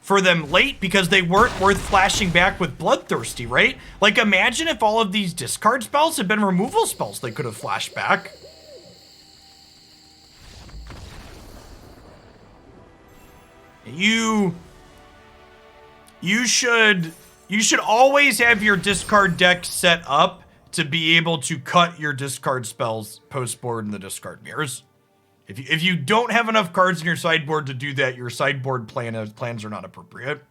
for them late because they weren't worth flashing back with Bloodthirsty, right? Like, imagine if all of these discard spells had been removal spells they could have flashed back. You should always have your discard deck set up to be able to cut your discard spells post-board in the discard mirrors. If you don't have enough cards in your sideboard to do that, your sideboard plans are not appropriate.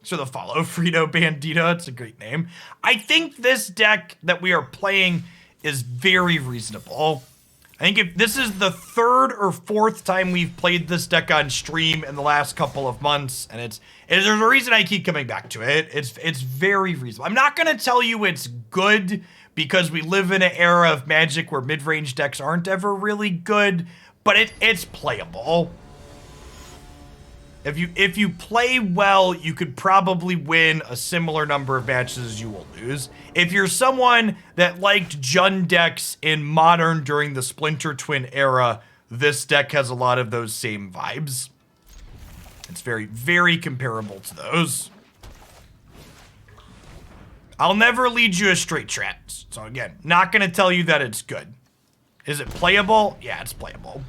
So the follow Frito Bandita, it's a great name. I think this deck that we are playing is very reasonable. I think if this is the third or fourth time we've played this deck on stream in the last couple of months, and there's a reason I keep coming back to it. It's very reasonable. I'm not gonna tell you it's good because we live in an era of Magic where mid-range decks aren't ever really good, but it's playable. If you play well, you could probably win a similar number of matches as you will lose. If you're someone that liked Jund decks in Modern during the Splinter Twin era, this deck has a lot of those same vibes. It's very, very comparable to those. I'll never lead you astray, Trent. So again, not gonna tell you that it's good. Is it playable? Yeah, it's playable.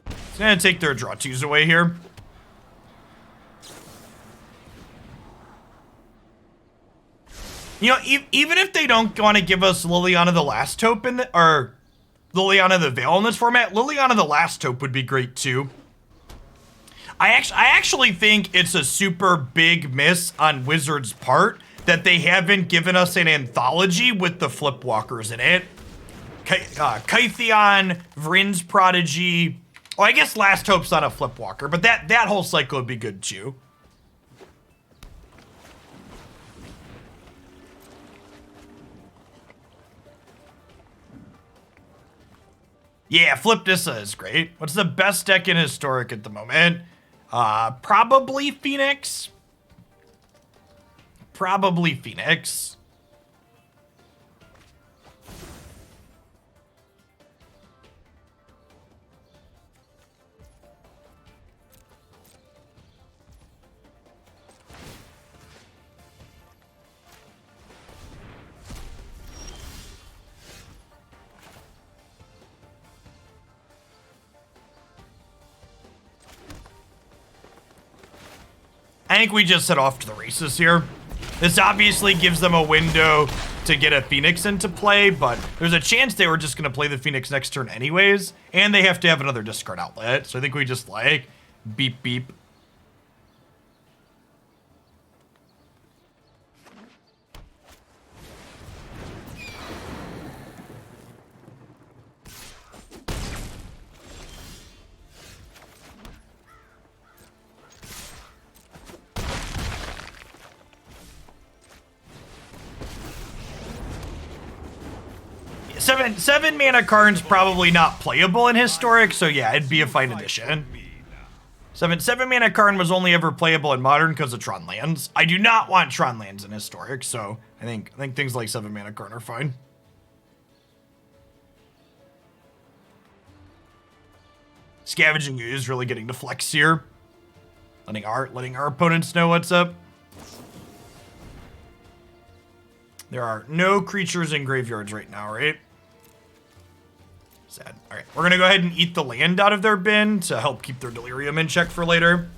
It's gonna take their draw twos away here. You know, even if they don't want to give us Liliana the Last Hope or Liliana the Veil in this format, Liliana the Last Hope would be great too. I actually think it's a super big miss on Wizards' part that they haven't given us an anthology with the Flipwalkers in it. Kytheon, Vryn's Prodigy. Oh, I guess Last Hope's not a Flipwalker, but that whole cycle would be good too. Yeah, Flip Nissa is great. What's the best deck in Historic at the moment? Probably Phoenix. Probably Phoenix. I think we just set off to the races here. This obviously gives them a window to get a Phoenix into play, but there's a chance they were just going to play the Phoenix next turn anyways, and they have to have another discard outlet. So I think we just like beep beep. Seven mana Karn's probably not playable in Historic, so yeah, it'd be a fine addition. Seven mana Karn was only ever playable in Modern because of Tron lands. I do not want Tron lands in Historic, so I think things like 7 mana Karn are fine. Scavenging is really getting to flex here. Letting our opponents know what's up. There are no creatures in graveyards right now, right? Sad. All right, we're gonna go ahead and eat the land out of their bin to help keep their delirium in check for later.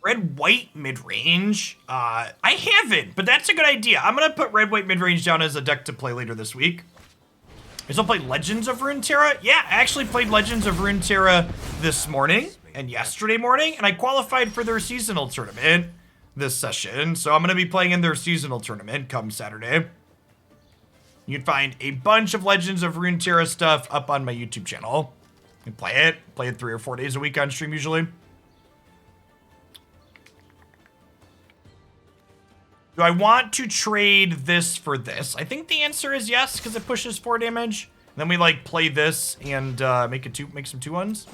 Red-white mid-range. I haven't, but that's a good idea. I'm going to put red-white mid-range down as a deck to play later this week. I still played Legends of Runeterra. Yeah, I actually played Legends of Runeterra this morning and yesterday morning, and I qualified for their seasonal tournament this session. So I'm going to be playing in their seasonal tournament come Saturday. You can find a bunch of Legends of Runeterra stuff up on my YouTube channel. You can play it 3 or 4 days a week on stream usually. Do I want to trade this for this? I think the answer is yes, because it pushes 4 damage. Then we like play this and make some 2-1s.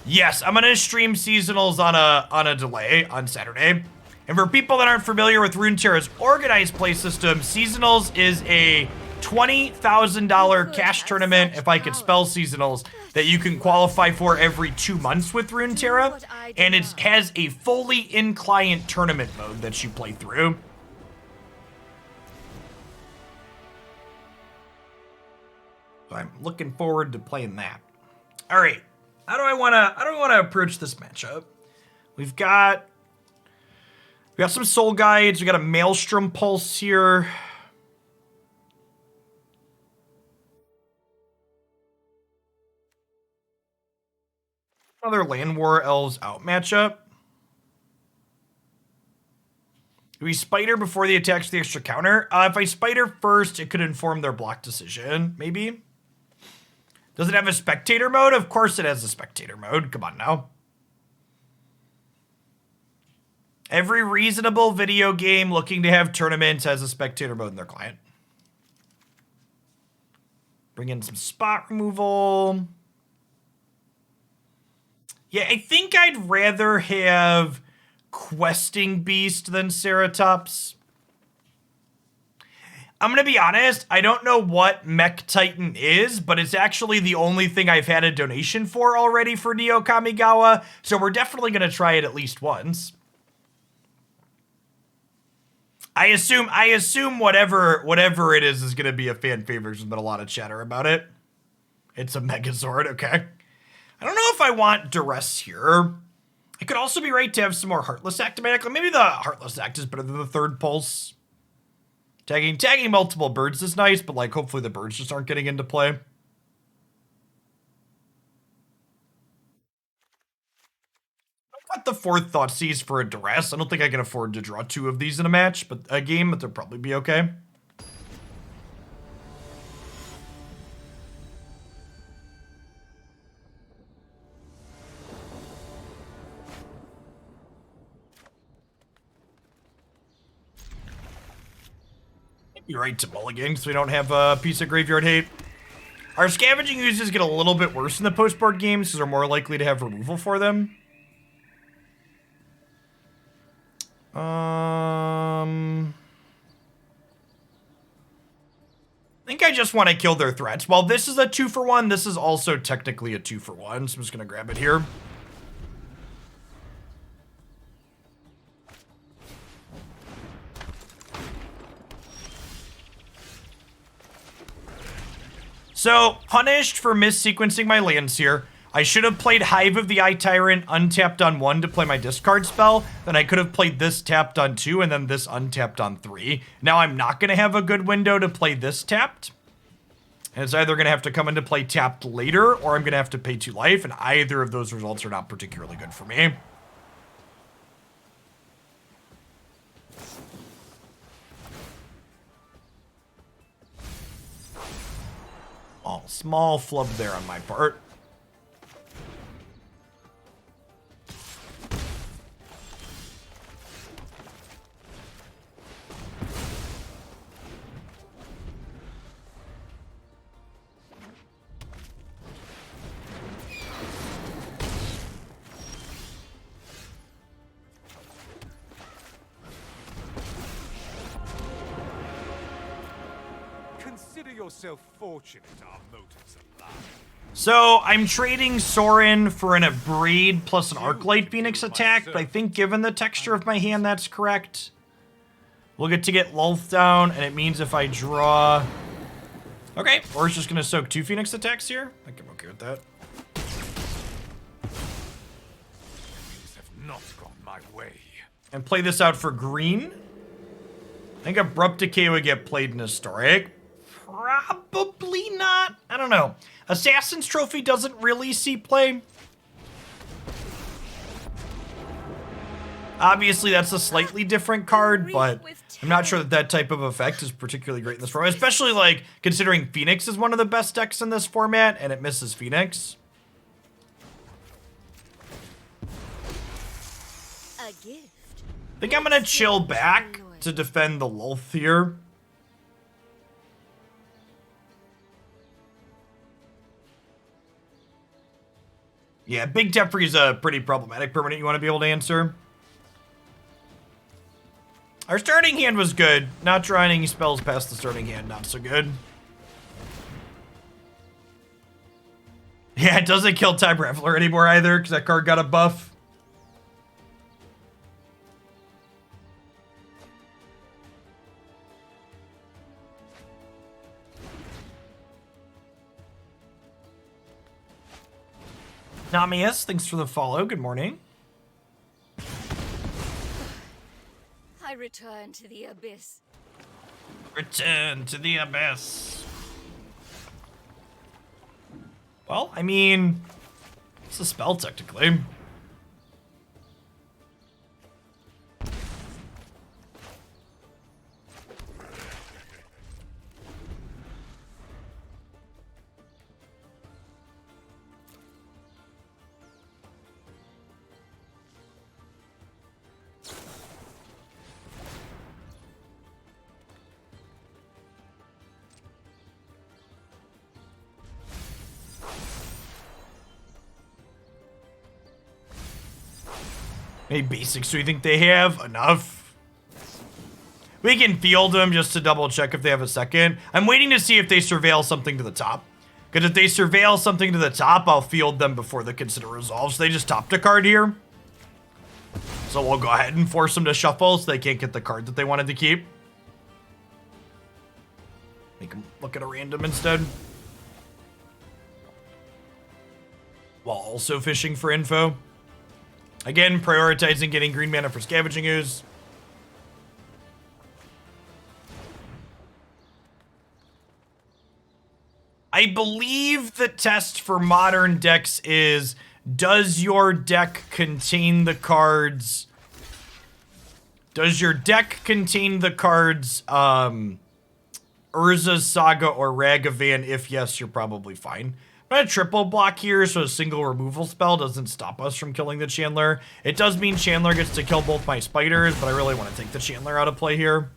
Yes, I'm gonna stream seasonals on a delay on Saturday. And for people that aren't familiar with Runeterra's organized play system, seasonals is a $20,000 cash tournament, if I could spell seasonals, that you can qualify for every 2 months with Runeterra. And it has a fully in-client tournament mode that you play through. So I'm looking forward to playing that. All right, how do I wanna approach this matchup? We've got some soul guides. We got a Maelstrom Pulse here. Another Land War Elves out matchup. Do we Spider before the attacks the extra counter? If I Spider first, it could inform their block decision, maybe. Does it have a spectator mode? Of course it has a spectator mode. Come on now. Every reasonable video game looking to have tournaments has a spectator mode in their client. Bring in some spot removal. Yeah, I think I'd rather have Questing Beast than Ceratops. I'm going to be honest, I don't know what Mech Titan is, but it's actually the only thing I've had a donation for already for Neo Kamigawa, so we're definitely going to try it at least once. I assume whatever it is going to be a fan favorite. There's been a lot of chatter about it. It's a Megazord, okay. I don't know if I want Duress here. It could also be right to have some more Heartless Act. Maybe the Heartless Act is better than the third Pulse. Tagging multiple birds is nice, but like hopefully the birds just aren't getting into play. I got the 4th Thoughtseize for a Duress. I don't think I can afford to draw 2 of these in a match, but a game, but they'll probably be okay. You're right to mulligan, because we don't have a piece of graveyard hate. Our scavenging uses get a little bit worse in the post-board games, because we're more likely to have removal for them. I think I just want to kill their threats. While this is a 2-for-1, this is also technically a 2-for-1, so I'm just going to grab it here. So, punished for mis-sequencing my lands here. I should have played Hive of the Eye Tyrant untapped on 1 to play my discard spell. Then I could have played this tapped on 2 and then this untapped on 3. Now I'm not going to have a good window to play this tapped. And it's either going to have to come into play tapped later or I'm going to have to pay 2 life. And either of those results are not particularly good for me. Oh, small flub there on my part. Consider yourself fortunate our motives align. So I'm trading Sorin for an Abrade plus an Arclight Phoenix attack, but I think given the texture of my hand, that's correct. We'll get to get Lulth down, and it means if I draw... Okay, or it's just going to soak 2 Phoenix attacks here. I think I'm okay with that. not gone my way. And play this out for green. I think Abrupt Decay would get played in Historic. Probably not. I don't know. Assassin's Trophy doesn't really see play. Obviously, that's a slightly different card, but I'm not sure that that type of effect is particularly great in this format, especially like considering Phoenix is one of the best decks in this format, and it misses Phoenix. A gift. I think I'm gonna chill back to defend the Lulth here. Yeah, Big Teferi is a pretty problematic permanent you want to be able to answer. Our starting hand was good. Not drawing any spells past the starting hand, not so good. Yeah, it doesn't kill Time Raveler anymore either, because that card got a buff. Namias, thanks for the follow. Good morning. I return to the abyss. Return to the abyss. Well, I mean, it's a spell technically. Any basics do we think they have? Enough. We can field them just to double check if they have a second. I'm waiting to see if they surveil something to the top. Because if they surveil something to the top, I'll field them before the consider resolves. They just topped a card here. So we'll go ahead and force them to shuffle so they can't get the card that they wanted to keep. Make them look at a random instead. While also fishing for info. Again, prioritizing getting green mana for Scavenging Ooze. I believe the test for modern decks is, does your deck contain the cards... Does your deck contain the cards, Urza's Saga or Ragavan? If yes, you're probably fine. I'm gonna triple block here so a single removal spell doesn't stop us from killing the Chandler. It does mean Chandler gets to kill both my spiders, but I really want to take the Chandler out of play here.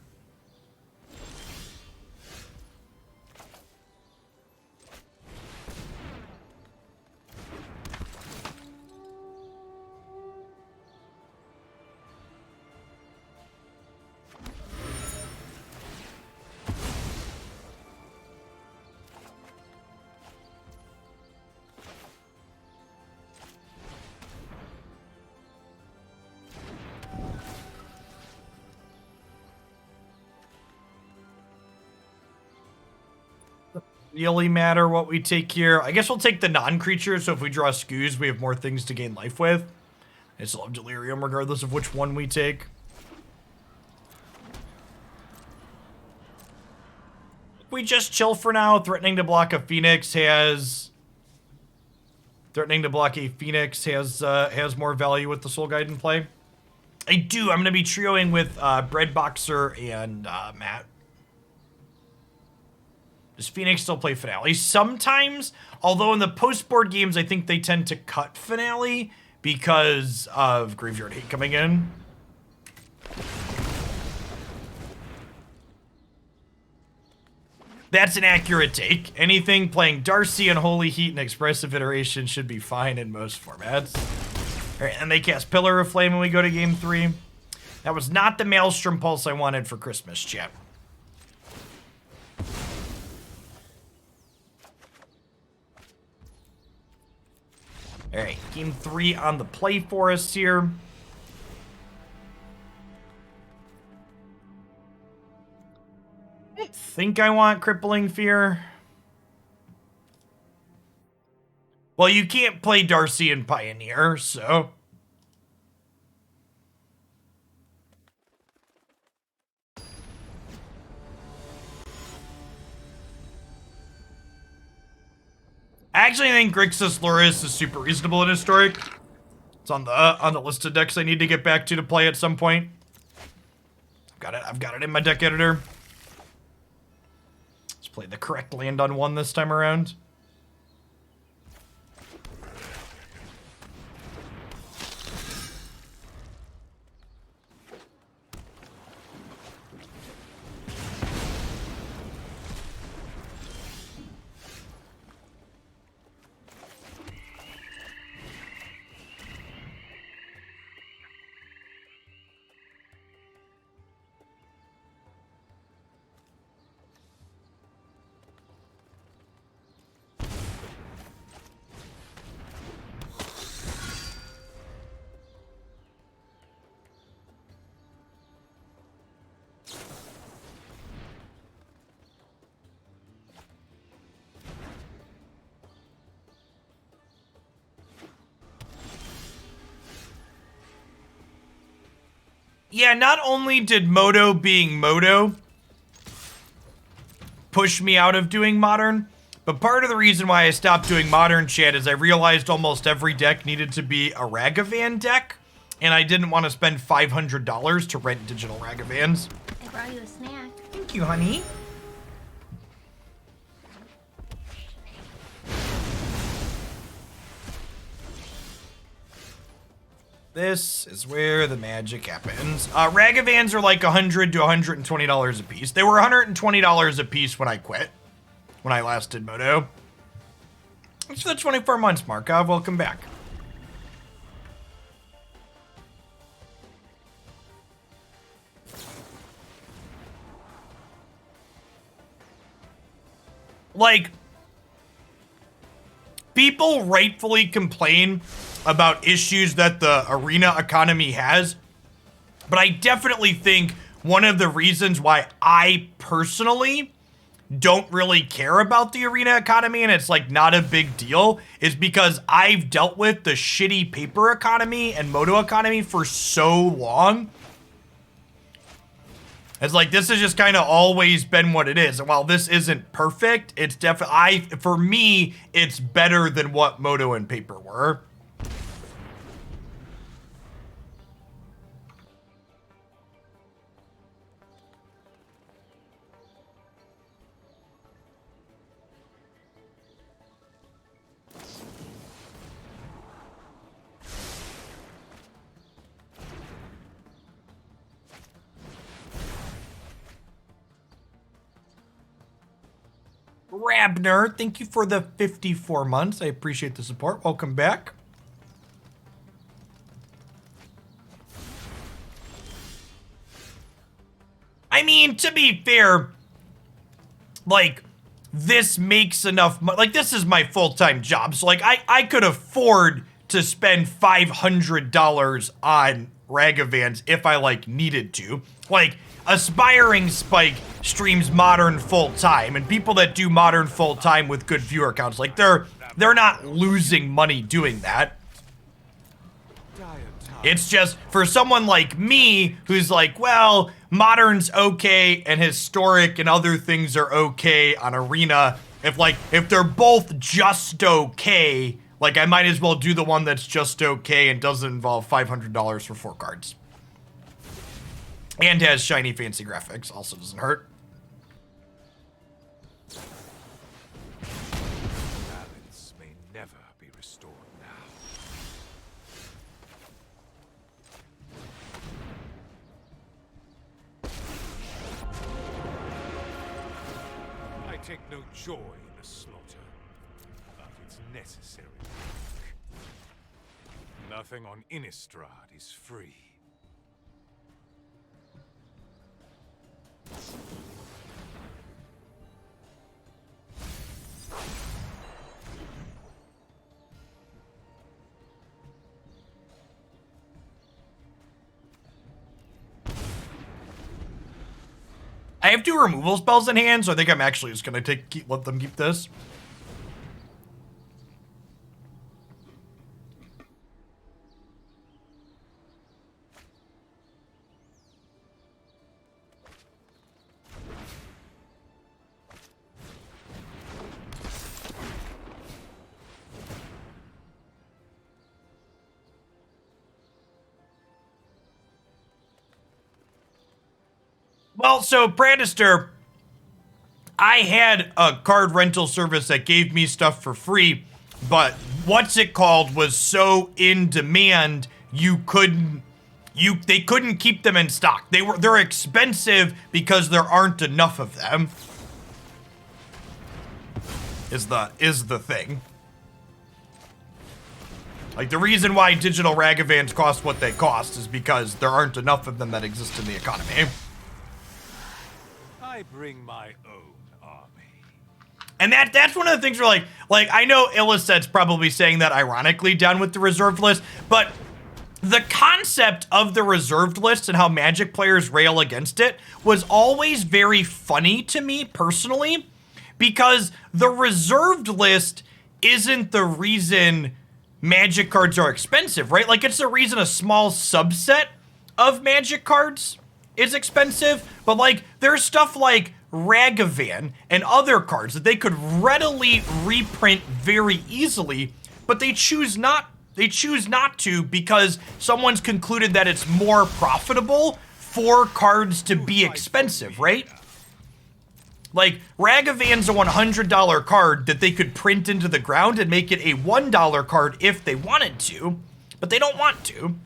Really matter what we take here. I guess we'll take the non-creature, so if we draw Scoos, we have more things to gain life with. I still have Delirium regardless of which one we take. We just chill for now. Threatening to block a Phoenix has... Threatening to block a Phoenix has more value with the Soul Guide in play. I do. I'm going to be trioing with Breadboxer and Matt. Does Phoenix still play Finale? Sometimes, although in the post-board games, I think they tend to cut Finale because of Graveyard Hate coming in. That's an accurate take. Anything playing Darcy and Holy Heat and Expressive Iteration should be fine in most formats. All right, and they cast Pillar of Flame when we go to game 3. That was not the Maelstrom Pulse I wanted for Christmas, chat. All right, game 3 on the play for us here. I don't think I want Crippling Fear. Well, you can't play Darcy and Pioneer, so... I actually think Grixis Lurrus is super reasonable in Historic. It's on the list of decks I need to get back to play at some point. I've got it in my deck editor. Let's play the correct land on one this time around. Yeah, not only did Moto being Moto push me out of doing Modern, but part of the reason why I stopped doing Modern, chat, is I realized almost every deck needed to be a Ragavan deck, and I didn't want to spend $500 to rent digital Ragavans. I brought you a snack. Thank you, honey. This is where the magic happens. Ragavans are like $100 to $120 a piece. They were $120 a piece when I quit. When I last did Moto. Thanks for the 24 months, Markov. Welcome back. Like, people rightfully complain about issues that the arena economy has, but I definitely think one of the reasons why I personally don't really care about the arena economy and it's like not a big deal is because I've dealt with the shitty paper economy and Moto economy for so long. It's like, this has just kind of always been what it is. And while this isn't perfect, it's definitely, for me, it's better than what Moto and paper were. Rabner, thank you for the 54 months. I appreciate the support. Welcome back. I mean, to be fair, like, this makes enough money. Like, this is my full-time job. So, like, I could afford to spend $500 on Ragavans if I, like, needed to. Like, Aspiring Spike streams Modern full-time, and people that do Modern full-time with good viewer counts, like, they're not losing money doing that. It's just, for someone like me, who's like, well, Modern's okay, and Historic and other things are okay on Arena, if they're both just okay, like, I might as well do the one that's just okay and doesn't involve $500 for 4 cards. And has shiny fancy graphics, also doesn't hurt. Balance may never be restored now. I take no joy in the slaughter, but it's necessary work. Nothing on Innistrad is free. I have 2 removal spells in hand, so I think I'm actually just gonna let them keep this. Well, so Pranister, I had a card rental service that gave me stuff for free, but what's it called was so in demand they couldn't keep them in stock. They're expensive because there aren't enough of them. Is the thing. Like, the reason why digital Ragavans cost what they cost is because there aren't enough of them that exist in the economy. I bring my own army. And that's one of the things where, like I know Illiset's probably saying that ironically down with the reserved list, but the concept of the reserved list and how Magic players rail against it was always very funny to me personally, because the reserved list isn't the reason Magic cards are expensive, right? Like, it's the reason a small subset of Magic cards is expensive, but like, there's stuff like Ragavan and other cards that they could readily reprint very easily, but they choose not to because someone's concluded that it's more profitable for cards to be expensive, right? Like, Ragavan's a $100 card that they could print into the ground and make it a $1 card if they wanted to, but they don't want to.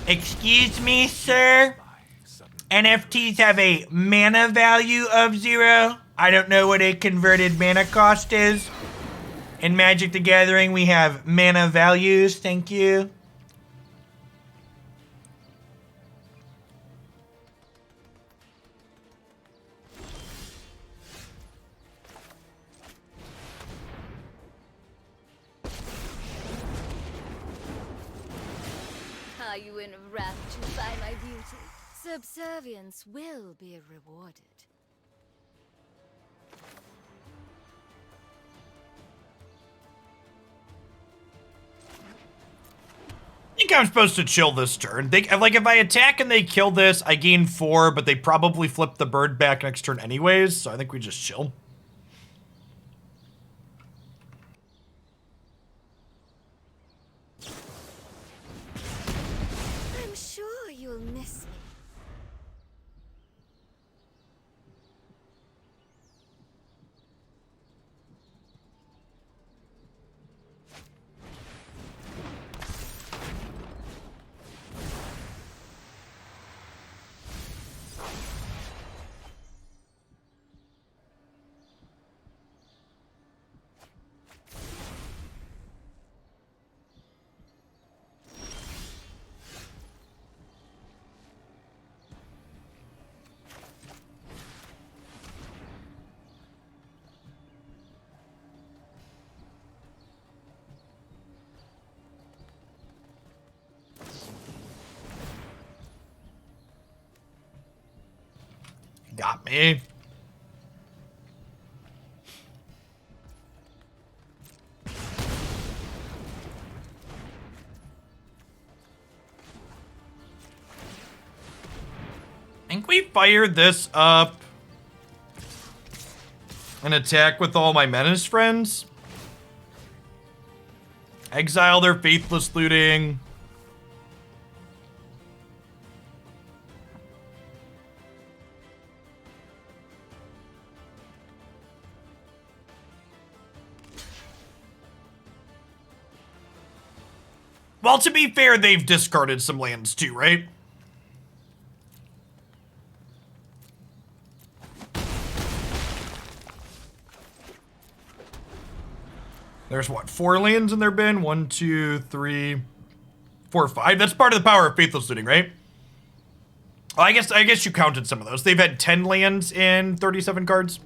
Excuse me, sir? NFTs have a mana value of 0. I don't know what a converted mana cost is. In Magic the Gathering, we have mana values. Thank you. Are you enraptured by my beauty? Subservience will be rewarded. I think I'm supposed to chill this turn. Like, if I attack and they kill this, I gain 4, but they probably flip the bird back next turn anyways, so I think we just chill. I'm sure you'll miss me. Got me. I think we fired this up and attack with all my Menace friends. Exile their Faithless Looting. Well, to be fair, they've discarded some lands too, right? There's what, 4 lands in their bin? 1, 2, 3, 4 or 5. That's part of the power of Faithless Looting, right? Well, I guess you counted some of those. They've had 10 lands in 37 cards.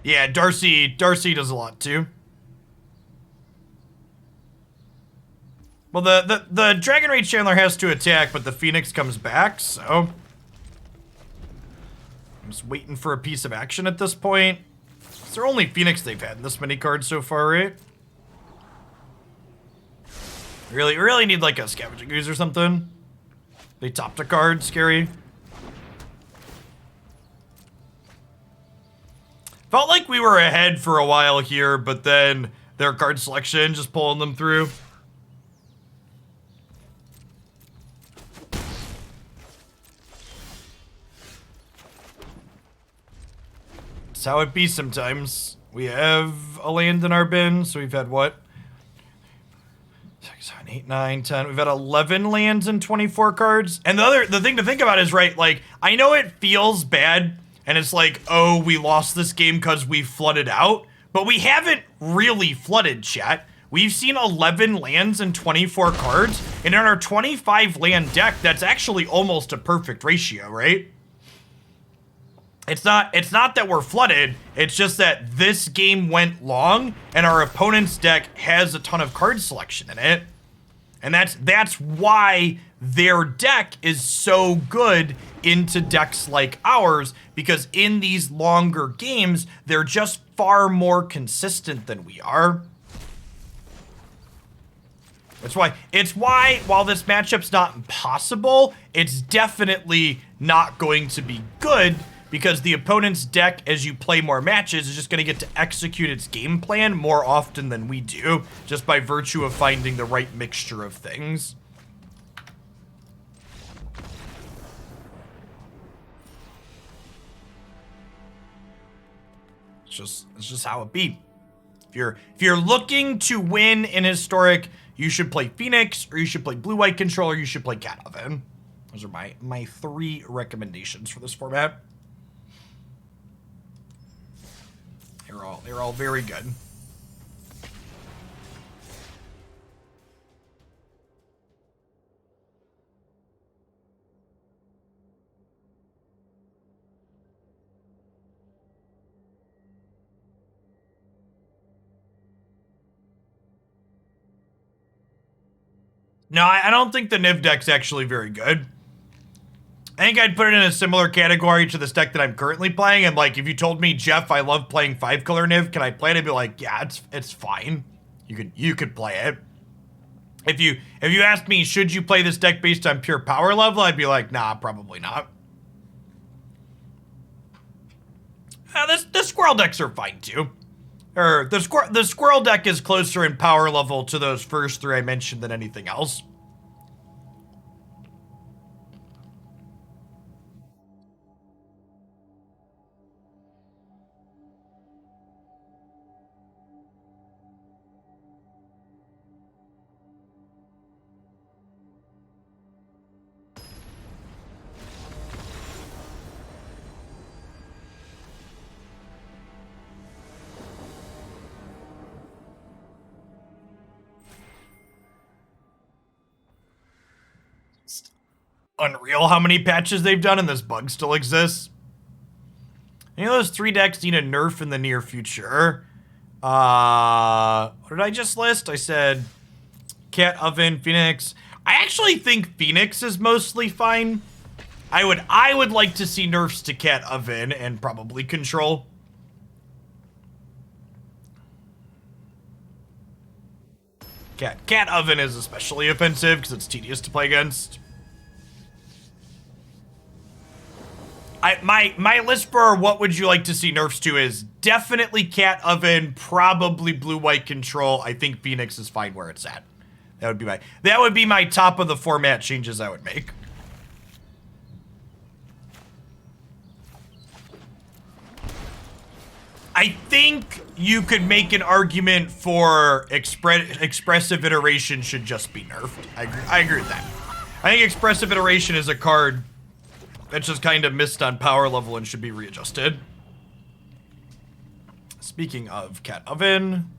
Yeah, Darcy does a lot too. Well, the Dragon Rage Chandler has to attack, but the Phoenix comes back, so I'm just waiting for a piece of action at this point. It's their only Phoenix they've had in this many cards so far, right? Really need like a Scavenging Ooze or something. They topped a card, scary. Felt like we were ahead for a while here, but then their card selection just pulling them through. That's how it be sometimes. We have a land in our bin, so we've had what? 6, 7, 8, 9, 10. We've had 11 lands and 24 cards. And the thing to think about is, right, like, I know it feels bad, and it's like, oh, we lost this game because we flooded out. But we haven't really flooded, chat. We've seen 11 lands and 24 cards. And in our 25 land deck, that's actually almost a perfect ratio, right? It's not that we're flooded. It's just that this game went long, and our opponent's deck has a ton of card selection in it. And that's why their deck is so good into decks like ours, because in these longer games, they're just far more consistent than we are. It's why while this matchup's not impossible, it's definitely not going to be good, because the opponent's deck, as you play more matches, is just going to get to execute its game plan more often than we do, just by virtue of finding the right mixture of things. It's just how it be. If you're looking to win in Historic, you should play Phoenix, or you should play Blue-White Control, or you should play Cat Oven. Those are my 3 recommendations for this format. They're all very good. No, I don't think the Niv deck's actually very good. I think I'd put it in a similar category to this deck that I'm currently playing, and like, if you told me, Jeff, I love playing 5-color Niv, can I play it? I'd be like, yeah, it's fine. You could play it. If you asked me, should you play this deck based on pure power level, I'd be like, nah, probably not. The squirrel decks are fine too. Or the squirrel deck is closer in power level to those first 3 I mentioned than anything else. Unreal how many patches they've done and this bug still exists. Any of those 3 decks need a nerf in the near future. What did I just list? I said Cat Oven, Phoenix. I actually think Phoenix is mostly fine. I would like to see nerfs to Cat Oven and probably Control. Cat Oven is especially offensive because it's tedious to play against. My list for what would you like to see nerfs to is definitely Cat Oven, probably Blue-White Control. I think Phoenix is fine where it's at. That would be my top of the format changes I would make. I think you could make an argument for Expressive Iteration should just be nerfed. I agree with that. I think Expressive Iteration is a card It's just kind of missed on power level and should be readjusted. Speaking of cat oven.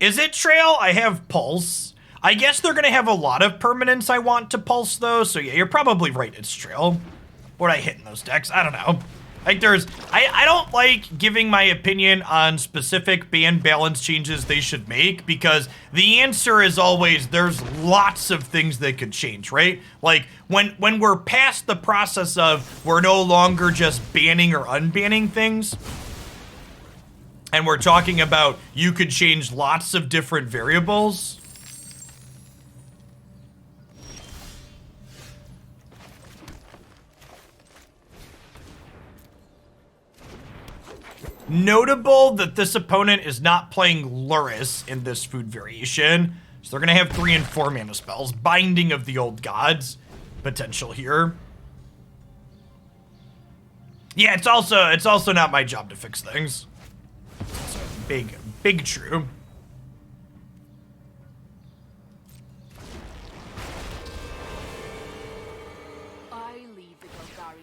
Is it Trail? I have Pulse. I guess they're going to have a lot of permanents I want to Pulse, though. So, yeah, you're probably right. It's Trail. What I hit in those decks? I don't know. Like, I don't like giving my opinion on specific ban balance changes they should make, because the answer is always there's lots of things that could change, right? Like, when we're past the process of we're no longer just banning or unbanning things, and we're talking about you could change lots of different variables. Notable that this opponent is not playing Lurrus in this food variation. So they're going to have 3 and 4 mana spells. Binding of the Old Gods potential here. Yeah, it's also not my job to fix things. So big true.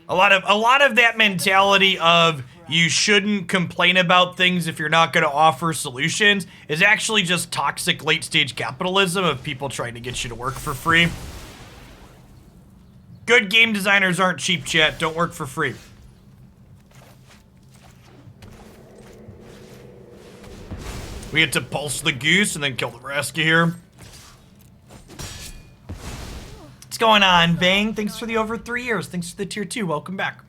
A lot of that mentality of you shouldn't complain about things if you're not going to offer solutions is actually just toxic late stage capitalism of people trying to get you to work for free. Good game designers aren't cheap, chat. Don't work for free. We get to pulse the goose and then kill the Vraska here. What's going on, Bang? Thanks for the over 3 years. Thanks for the tier 2. Welcome back.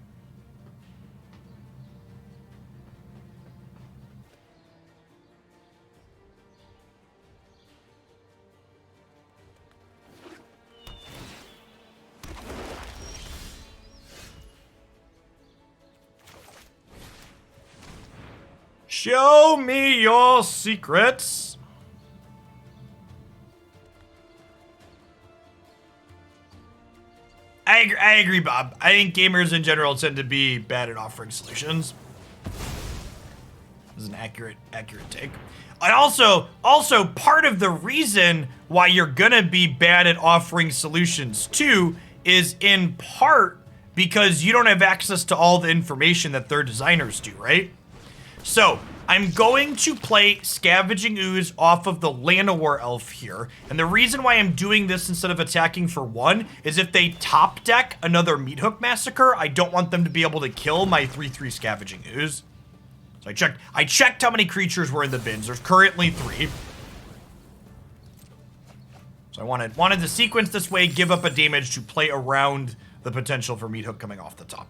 Show me your secrets. I agree, Bob. I think gamers in general tend to be bad at offering solutions. This is an accurate take. And also part of the reason why you're gonna be bad at offering solutions too is in part because you don't have access to all the information that their designers do, right? So, I'm going to play Scavenging Ooze off of the Llanowar Elf here, and the reason why I'm doing this instead of attacking for 1 is if they top deck another Meathook Massacre, I don't want them to be able to kill my 3/3 Scavenging Ooze. So I checked how many creatures were in the bins. There's currently 3. So I wanted to sequence this way, give up a damage to play around the potential for Meathook coming off the top.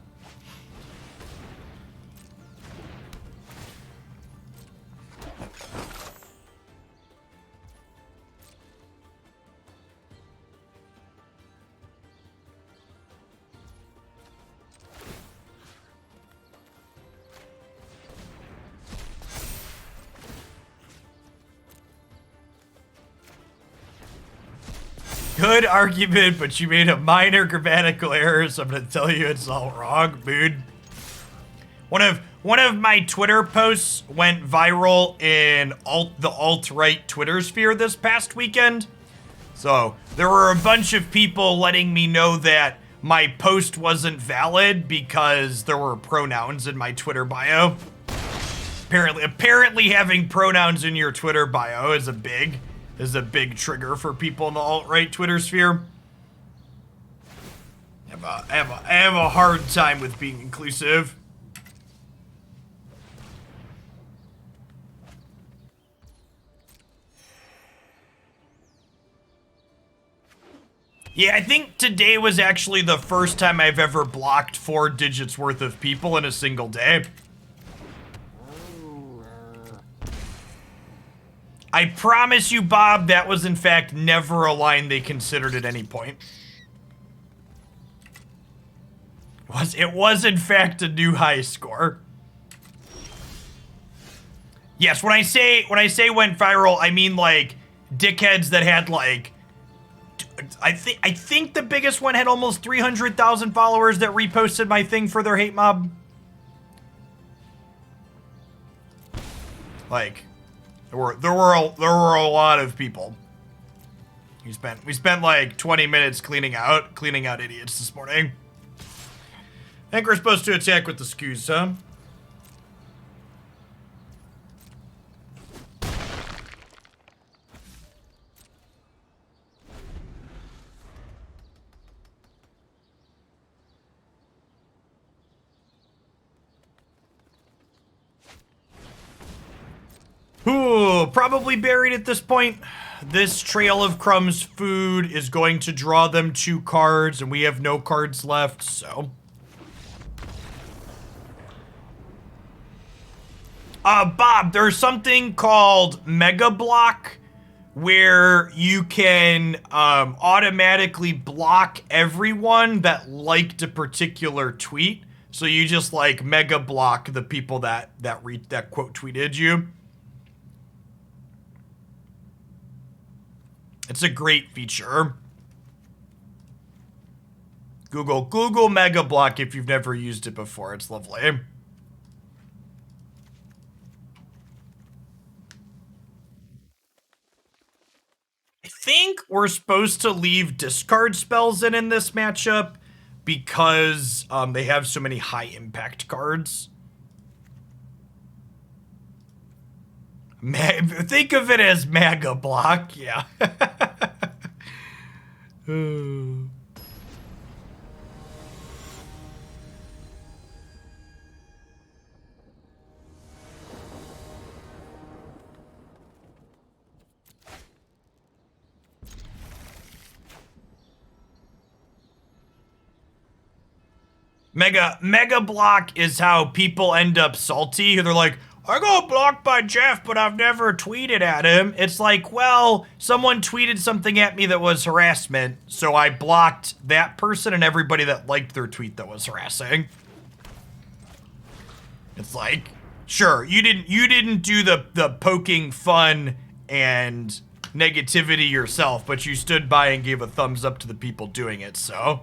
Good argument, but you made a minor grammatical error, so I'm gonna tell you it's all wrong, dude. One of my Twitter posts went viral in the alt-right Twitter sphere this past weekend. So there were a bunch of people letting me know that my post wasn't valid because there were pronouns in my Twitter bio. Apparently having pronouns in your Twitter bio is a big trigger for people in the alt-right Twitter sphere. I have a hard time with being inclusive. Yeah, I think today was actually the first time I've ever blocked 4 digits worth of people in a single day. I promise you, Bob, that was in fact never a line they considered at any point. It was in fact a new high score. Yes, when I say went viral, I mean like dickheads that had like I think the biggest one had almost 300,000 followers that reposted my thing for their hate mob. Like, there were a lot of people. We spent like 20 minutes cleaning out idiots this morning. I think we're supposed to attack with the skews, huh? Ooh, probably buried at this point. This Trail of Crumbs food is going to draw them 2 cards, and we have no cards left, so. Bob, there's something called Mega Block where you can automatically block everyone that liked a particular tweet. So you just like Mega Block the people that quote tweeted you. It's a great feature. Google Mega Block if you've never used it before. It's lovely. I think we're supposed to leave discard spells in this matchup because they have so many high impact cards. Think of it as Mega Block, yeah. Mega Block is how people end up salty. They're like, I got blocked by Jeff, but I've never tweeted at him. It's like, well, someone tweeted something at me that was harassment, so I blocked that person and everybody that liked their tweet that was harassing. It's like, sure, you didn't do the poking fun and negativity yourself, but you stood by and gave a thumbs up to the people doing it, so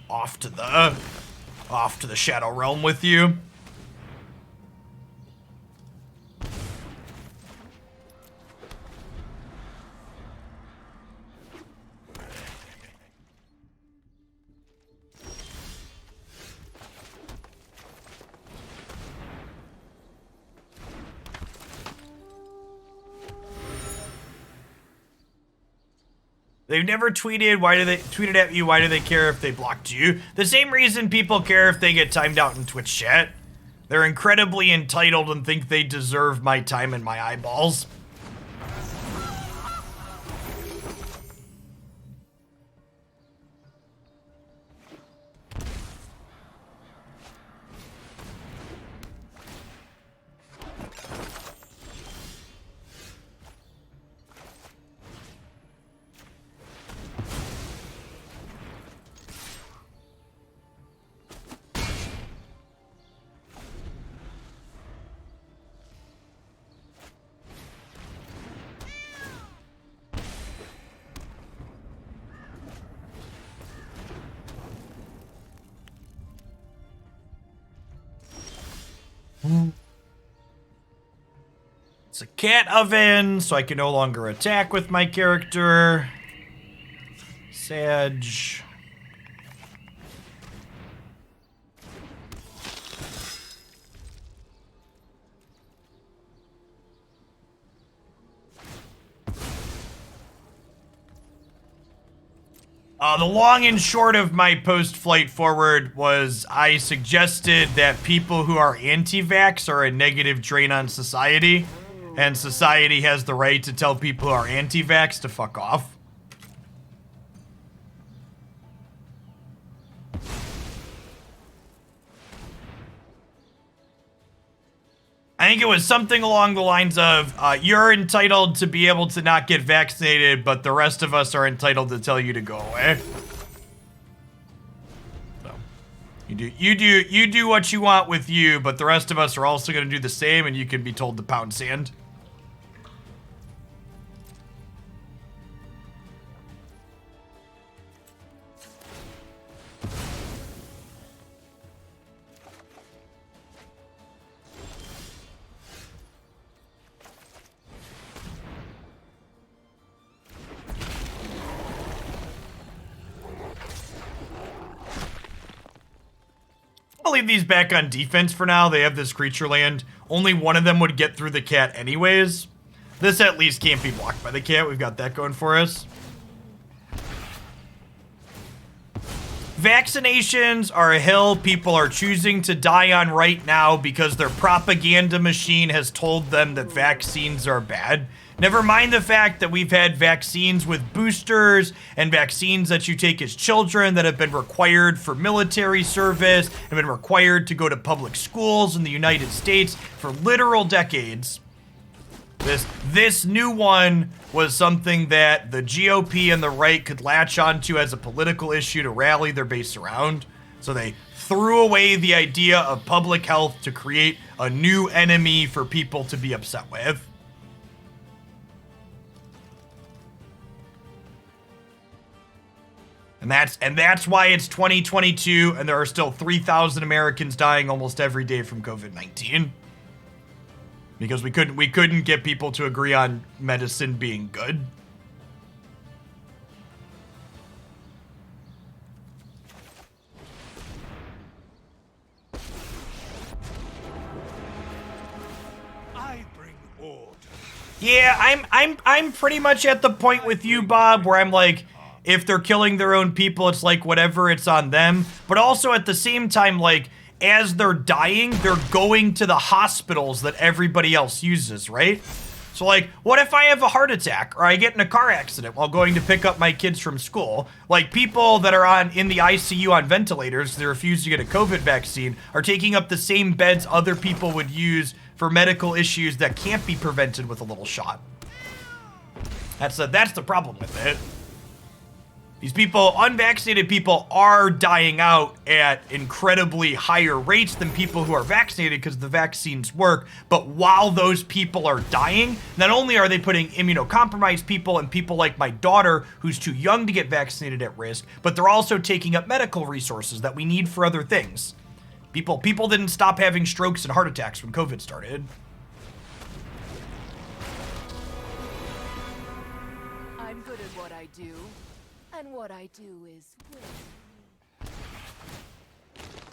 off to the Shadow Realm with you. They've never tweeted. Why do they tweeted at you? Why do they care if they blocked you? The same reason people care if they get timed out in Twitch chat. They're incredibly entitled and think they deserve my time and my eyeballs. It's a cat oven, so I can no longer attack with my character. Sage. The long and short of my post-flight forward was I suggested that people who are anti-vax are a negative drain on society, and society has the right to tell people who are anti-vax to fuck off. I think it was something along the lines of, you're entitled to be able to not get vaccinated, but the rest of us are entitled to tell you to go away. So, you do what you want with you, but the rest of us are also going to do the same, and you can be told to pound sand. leave these back on defense for now. They have this creature land. Only one of them would get through the cat anyways. This at least can't be blocked by the cat. We've got that going for us. Vaccinations are a hill people are choosing to die on right now because their propaganda machine has told them that vaccines are bad. Never mind the fact that we've had vaccines with boosters and vaccines that you take as children that have been required for military service, have been required to go to public schools in the United States for literal decades. This new one was something that the GOP and the right could latch onto as a political issue to rally their base around. So they threw away the idea of public health to create a new enemy for people to be upset with. And that's why it's 2022 and there are still 3,000 Americans dying almost every day from COVID-19. Because we couldn't get people to agree on medicine being good. I bring order. Yeah, I'm pretty much at the point with you, Bob, where I'm like, if they're killing their own people, it's like whatever, it's on them. But also at the same time, like, as they're dying, they're going to the hospitals that everybody else uses, right? So like, what if I have a heart attack or I get in a car accident while going to pick up my kids from school? Like, people that are in the ICU on ventilators, they refuse to get a COVID vaccine, are taking up the same beds other people would use for medical issues that can't be prevented with a little shot. That's the problem with it. These people, unvaccinated people, are dying out at incredibly higher rates than people who are vaccinated because the vaccines work. But while those people are dying, not only are they putting immunocompromised people and people like my daughter, who's too young to get vaccinated, at risk, but they're also taking up medical resources that we need for other things. People didn't stop having strokes and heart attacks when COVID started. I'm good at what I do. And what I do is win.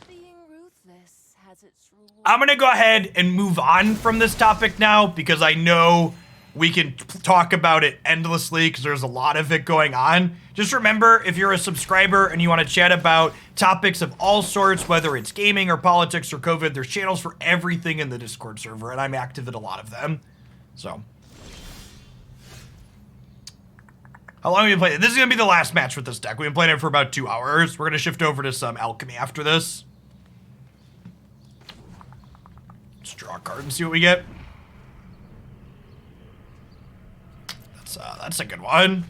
Being ruthless has its reward. I'm gonna go ahead and move on from this topic now because I know we can talk about it endlessly because there's a lot of it going on. Just remember, if you're a subscriber and you want to chat about topics of all sorts, whether it's gaming or politics or COVID, there's channels for everything in the Discord server, and I'm active in a lot of them. So. How long have we been playing? This is going to be the last match with this deck. We've been playing it for about 2 hours. We're going to shift over to some alchemy after this. Let's draw a card and see what we get. That's a good one.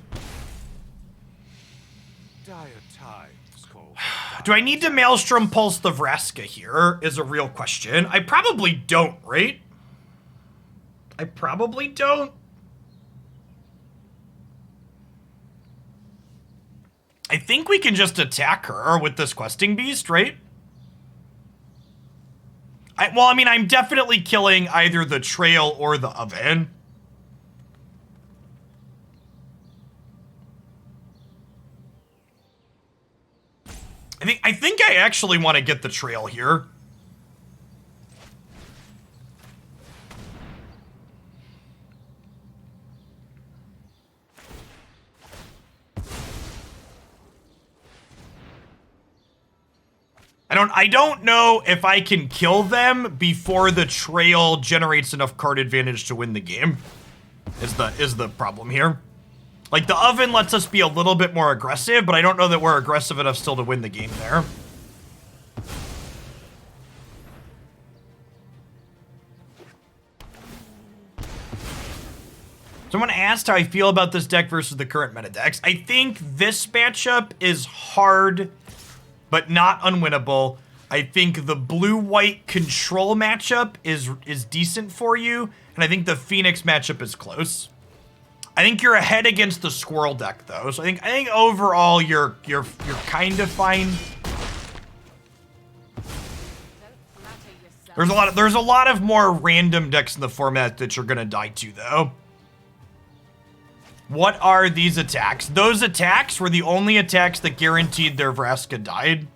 Dire times call. Do I need to Maelstrom Pulse the Vraska here is a real question. I probably don't, right? I probably don't. I think we can just attack her with this questing beast, right? Well, I'm definitely killing either the trail or the oven. I think I actually want to get the trail here. I don't know if I can kill them before the trail generates enough card advantage to win the game. Is the problem here. Like, the oven lets us be a little bit more aggressive, but I don't know that we're aggressive enough still to win the game there. Someone asked how I feel about this deck versus the current meta decks. I think this matchup is hard, but not unwinnable. I think the blue-white control matchup is decent for you, and I think the Phoenix matchup is close. I think you're ahead against the squirrel deck though, so I think overall you're kind of fine. There's a lot of more random decks in the format that you're gonna die to though. What are these attacks? Those attacks were the only attacks that guaranteed their Vraska died.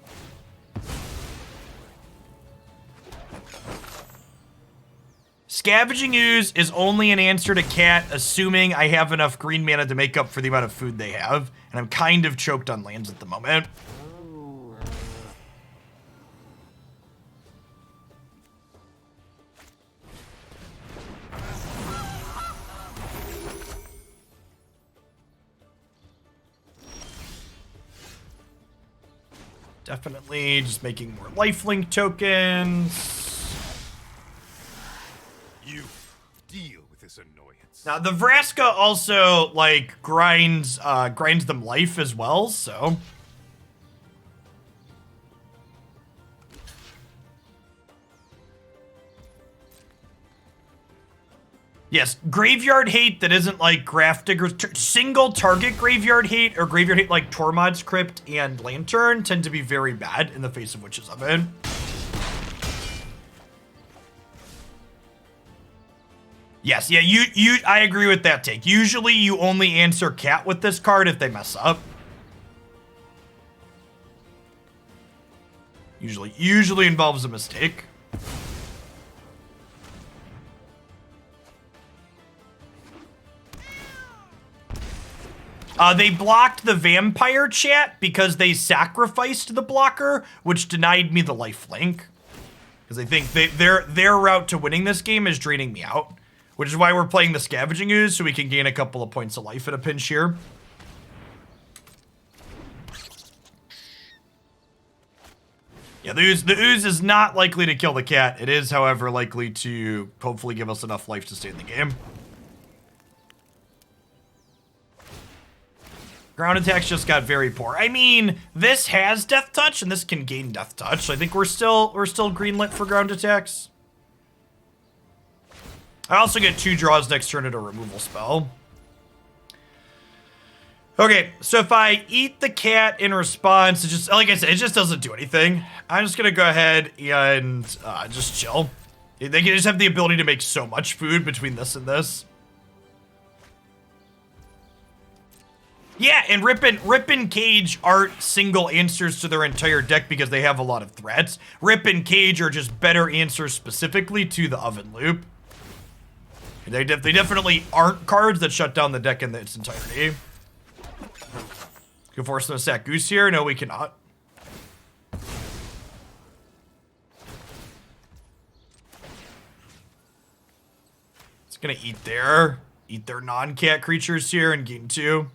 Scavenging Ooze is only an answer to Cat, assuming I have enough green mana to make up for the amount of food they have. And I'm kind of choked on lands at the moment. Definitely just making more lifelink tokens. You deal with this annoyance. Now the Vraska also like grinds them life as well, so. Yes, graveyard hate that isn't like Grafdigger's single target graveyard hate or graveyard hate like Tormod's Crypt and Lantern tend to be very bad in the face of Witch's Oven. Yes, yeah, I agree with that take. Usually you only answer Cat with this card if they mess up. Usually involves a mistake. They blocked the vampire chat because they sacrificed the blocker, which denied me the life link. Because I think their route to winning this game is draining me out. Which is why we're playing the Scavenging Ooze, so we can gain a couple of points of life at a pinch here. Yeah, the ooze is not likely to kill the cat. It is, however, likely to hopefully give us enough life to stay in the game. Ground attacks just got very poor. I mean, this has Death Touch, and this can gain Death Touch. So I think we're still greenlit for ground attacks. I also get 2 draws next turn at a removal spell. Okay, so if I eat the cat in response, it just, like I said, it just doesn't do anything. I'm just gonna go ahead and just chill. They can just have the ability to make so much food between this and this. Yeah, and Rip and Cage aren't single answers to their entire deck because they have a lot of threats. Rip and Cage are just better answers specifically to the Oven Loop. They definitely aren't cards that shut down the deck in its entirety. Can force them to sack Goose here? No, we cannot. It's gonna eat their non-cat creatures here and gain 2.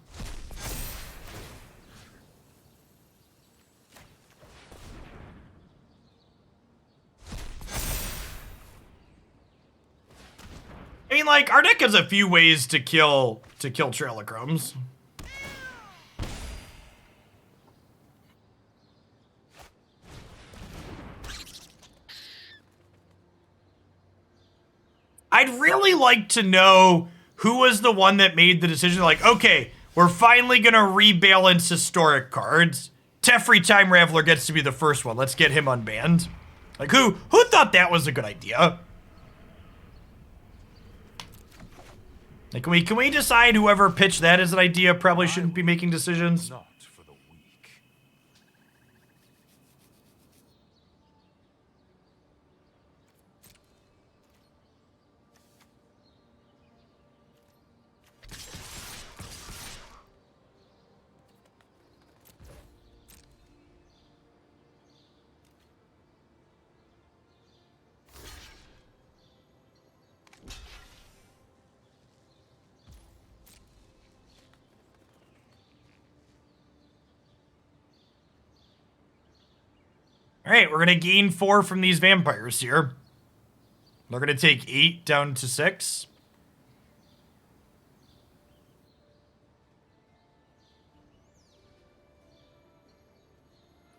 I mean, like, our deck has a few ways to kill Trailochrums. I'd really like to know who was the one that made the decision, like, okay, we're finally gonna rebalance historic cards. Teferi Time Raveler gets to be the first one. Let's get him unbanned. Like, who thought that was a good idea? Like, can we decide whoever pitched that as an idea probably shouldn't be making decisions? Not for the weak. All right, we're gonna gain 4 from these vampires here. They're gonna take 8 down to 6.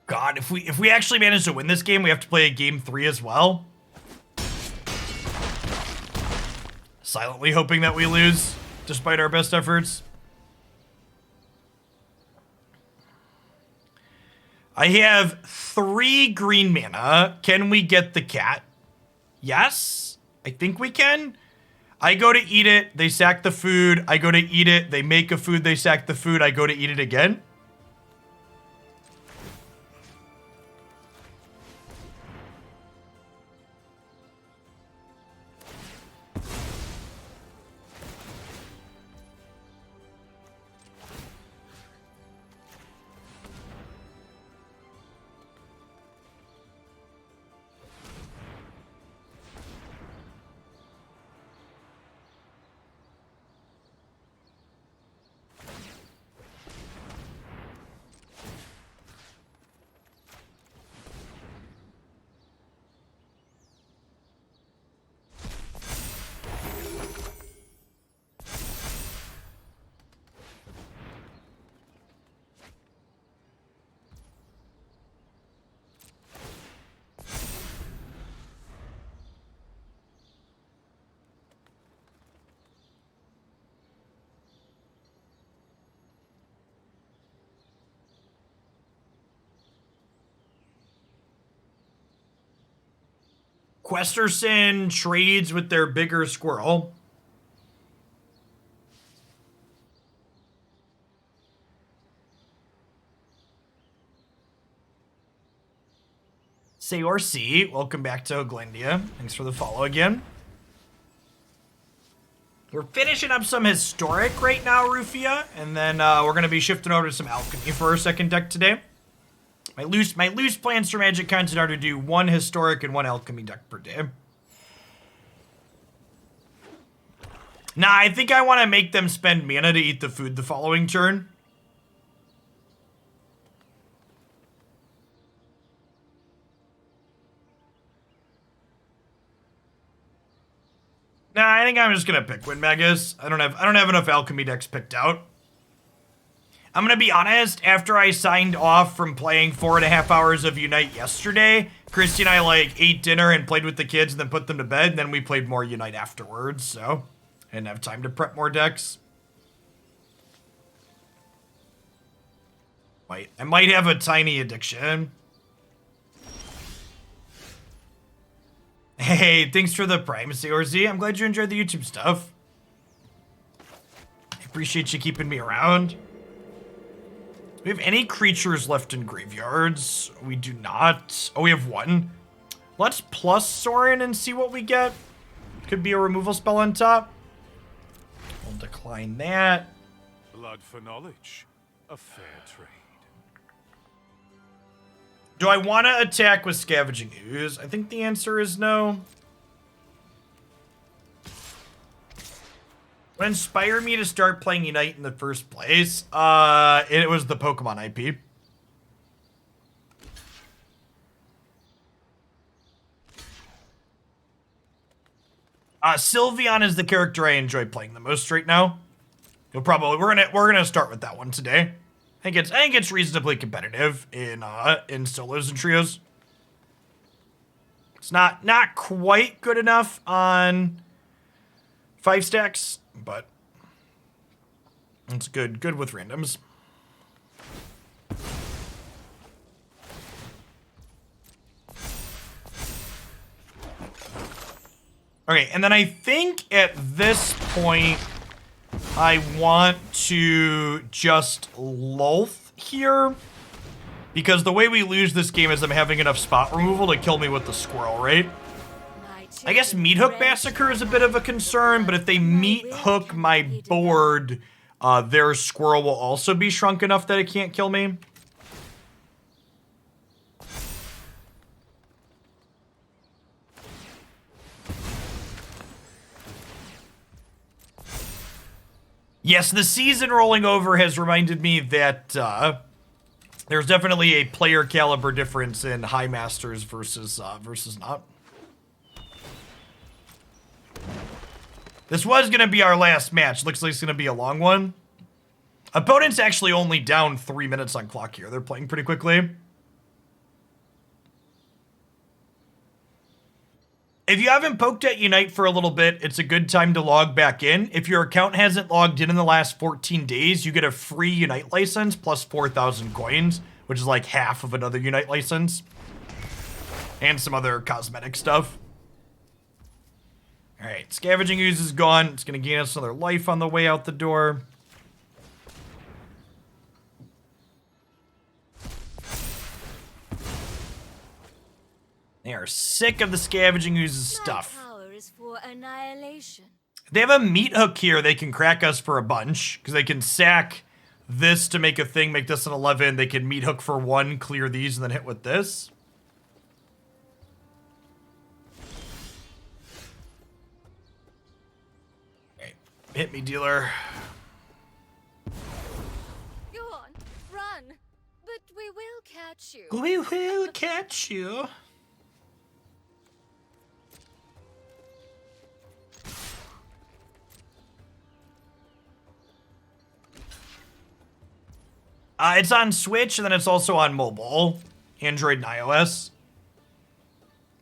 God, if we actually manage to win this game, we have to play a game 3 as well. Silently hoping that we lose, despite our best efforts. I have 3 green mana. Can we get the cat? Yes, I think we can. I go to eat it, they sack the food. I go to eat it, they make a food, they sack the food. I go to eat it again. Questerson trades with their bigger squirrel. Sayorc, welcome back to Oglandia. Thanks for the follow again. We're finishing up some Historic right now, Rufia, and then we're going to be shifting over to some Alchemy for our second deck today. My loose plans for Magic content are to do 1 Historic and 1 Alchemy deck per day. Nah, I think I want to make them spend mana to eat the food the following turn. Nah, I think I'm just gonna pick Windmagus. I don't have enough Alchemy decks picked out. I'm gonna be honest, after I signed off from playing 4.5 hours of Unite yesterday, Christy and I like ate dinner and played with the kids and then put them to bed, and then we played more Unite afterwards, so I didn't have time to prep more decks. I might have a tiny addiction. Hey, thanks for the primacy, Orz. I'm glad you enjoyed the YouTube stuff. I appreciate you keeping me around. Do we have any creatures left in graveyards? We do not. Oh, we have 1. Let's plus Sorin and see what we get. Could be a removal spell on top. We'll decline that. Blood for knowledge. A fair trade. Do I want to attack with Scavenging Ooze? I think the answer is no. What inspired me to start playing Unite in the first place? It was the Pokemon IP. Sylveon is the character I enjoy playing the most right now. We're gonna start with that one today. I think it's reasonably competitive in solos and trios. It's not quite good enough on 5 stacks, but it's good with randoms. Okay, and then I think at this point I want to just Lolth here, because the way we lose this game is I'm having enough spot removal to kill me with the squirrel, right? I guess Meat Hook Massacre is a bit of a concern, but if they Meat Hook my board, their squirrel will also be shrunk enough that it can't kill me. Yes, the season rolling over has reminded me that there's definitely a player caliber difference in high masters versus not. This was gonna be our last match. Looks like it's gonna be a long one. Opponent's actually only down 3 minutes on clock here. They're playing pretty quickly. If you haven't poked at Unite for a little bit, it's a good time to log back in. If your account hasn't logged in the last 14 days, you get a free Unite license plus 4,000 coins, which is like half of another Unite license. And some other cosmetic stuff. All right, Scavenging Ooze is gone. It's going to gain us another life on the way out the door. They are sick of the Scavenging Ooze's stuff. Power is for annihilation. They have a Meat Hook here. They can crack us for a bunch, because they can sack this to make a thing, make this an 11. They can Meat Hook for 1, clear these, and then hit with this. Okay. Hit me, dealer. Go on, run. But we will catch you. We will catch you. It's on Switch, and then it's also on mobile, Android and iOS.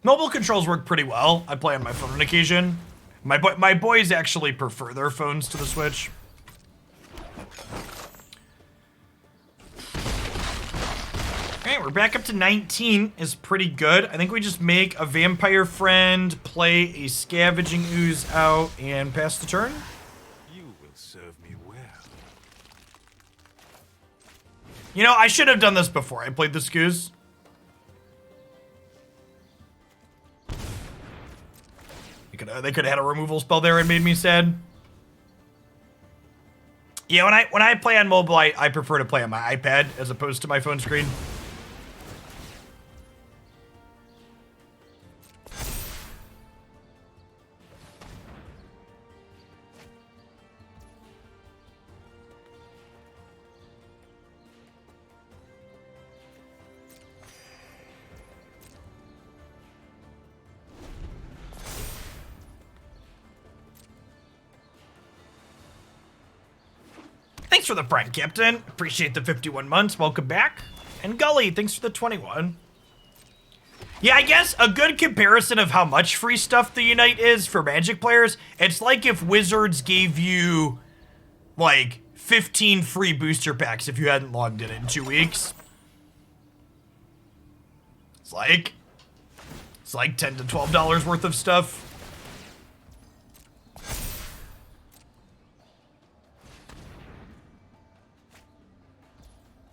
Mobile controls work pretty well. I play on my phone on occasion. My boys actually prefer their phones to the Switch. Alright, we're back up to 19 is pretty good. I think we just make a vampire friend, play a scavenging ooze out, and pass the turn. You will serve me well. You know, I should have done this before I played the Skoos. They could have had a removal spell there and made me sad. Yeah, when I play on mobile, I prefer to play on my iPad as opposed to my phone screen. Thanks for the prime, Captain. Appreciate the 51 months. Welcome back. And Gully, thanks for the 21. Yeah, I guess a good comparison of how much free stuff the Unite is for Magic players, it's like if Wizards gave you, like, 15 free booster packs if you hadn't logged in 2 weeks. It's like $10 to $12 worth of stuff.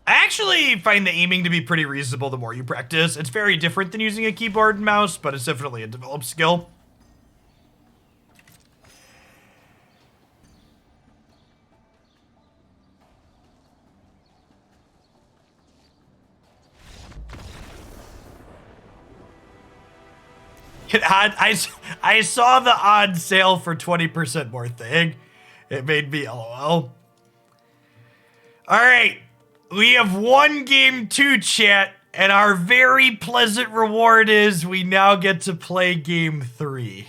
I actually find the aiming to be pretty reasonable the more you practice. It's very different than using a keyboard and mouse, but it's definitely a developed skill. I saw the on sale for 20% more thing. It made me LOL. All right. We have won game 2, chat, and our very pleasant reward is we now get to play game 3.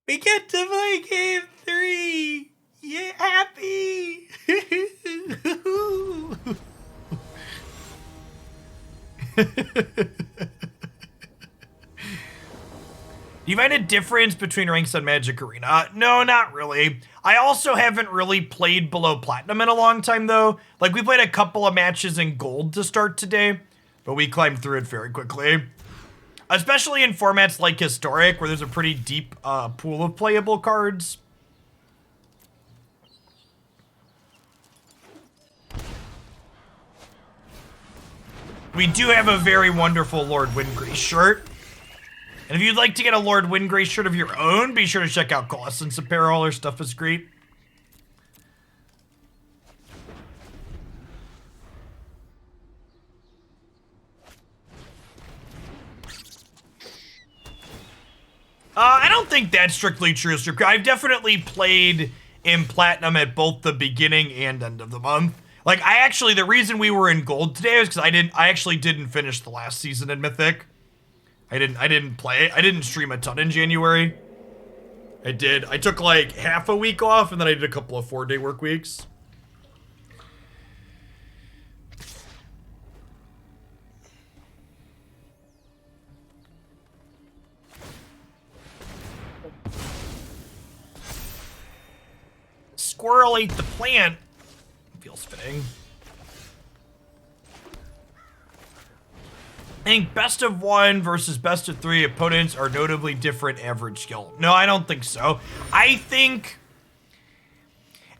We get to play game 3! Yeah, happy! Do you find a difference between ranks on Magic Arena? No, not really. I also haven't really played below Platinum in a long time, though. Like, we played a couple of matches in Gold to start today, but we climbed through it very quickly. Especially in formats like Historic, where there's a pretty deep pool of playable cards. We do have a very wonderful Lord Windgrace shirt. And if you'd like to get a Lord Windgrace shirt of your own, be sure to check out Coalescence Apparel. Their stuff is great. I don't think that's strictly true, Sir. I've definitely played in Platinum at both the beginning and end of the month. Like, the reason we were in Gold today is because I actually didn't finish the last season in Mythic. I didn't stream a ton in January. I took like half a week off, and then I did a couple of 4-day work weeks. Squirrel ate the plant. Feels fitting. I think best of 1 versus best of 3 opponents are notably different average skill. No, I don't think so. I think,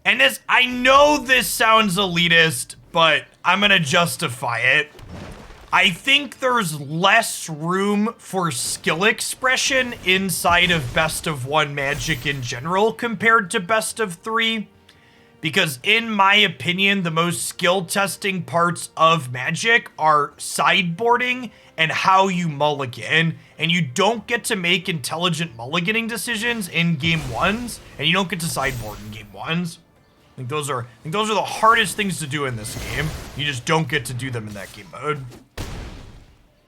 and this, I know this sounds elitist, but I'm gonna justify it. I think there's less room for skill expression inside of best of 1 Magic in general compared to best of 3. Because in my opinion, the most skill testing parts of Magic are sideboarding and how you mulligan. And you don't get to make intelligent mulliganing decisions in game 1s, and you don't get to sideboard in game 1s. I think those are the hardest things to do in this game. You just don't get to do them in that game mode.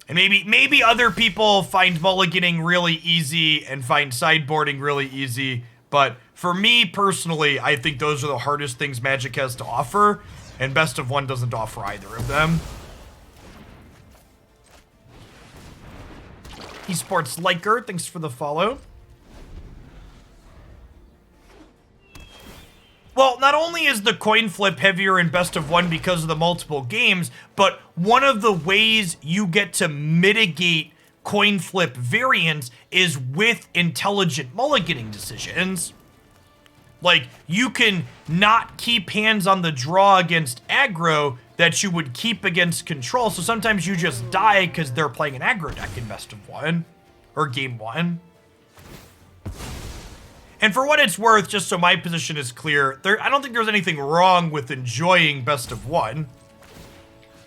And maybe other people find mulliganing really easy and find sideboarding really easy, but for me personally, I think those are the hardest things Magic has to offer, and best of 1 doesn't offer either of them. Esports Liker, thanks for the follow. Well, not only is the coin flip heavier in best of one because of the multiple games, but one of the ways you get to mitigate coin flip variance is with intelligent mulliganing decisions. Like, you can not keep hands on the draw against aggro that you would keep against control. So sometimes you just die because they're playing an aggro deck in best of one or game one. And for what it's worth, just so my position is clear, I don't think there's anything wrong with enjoying best of one.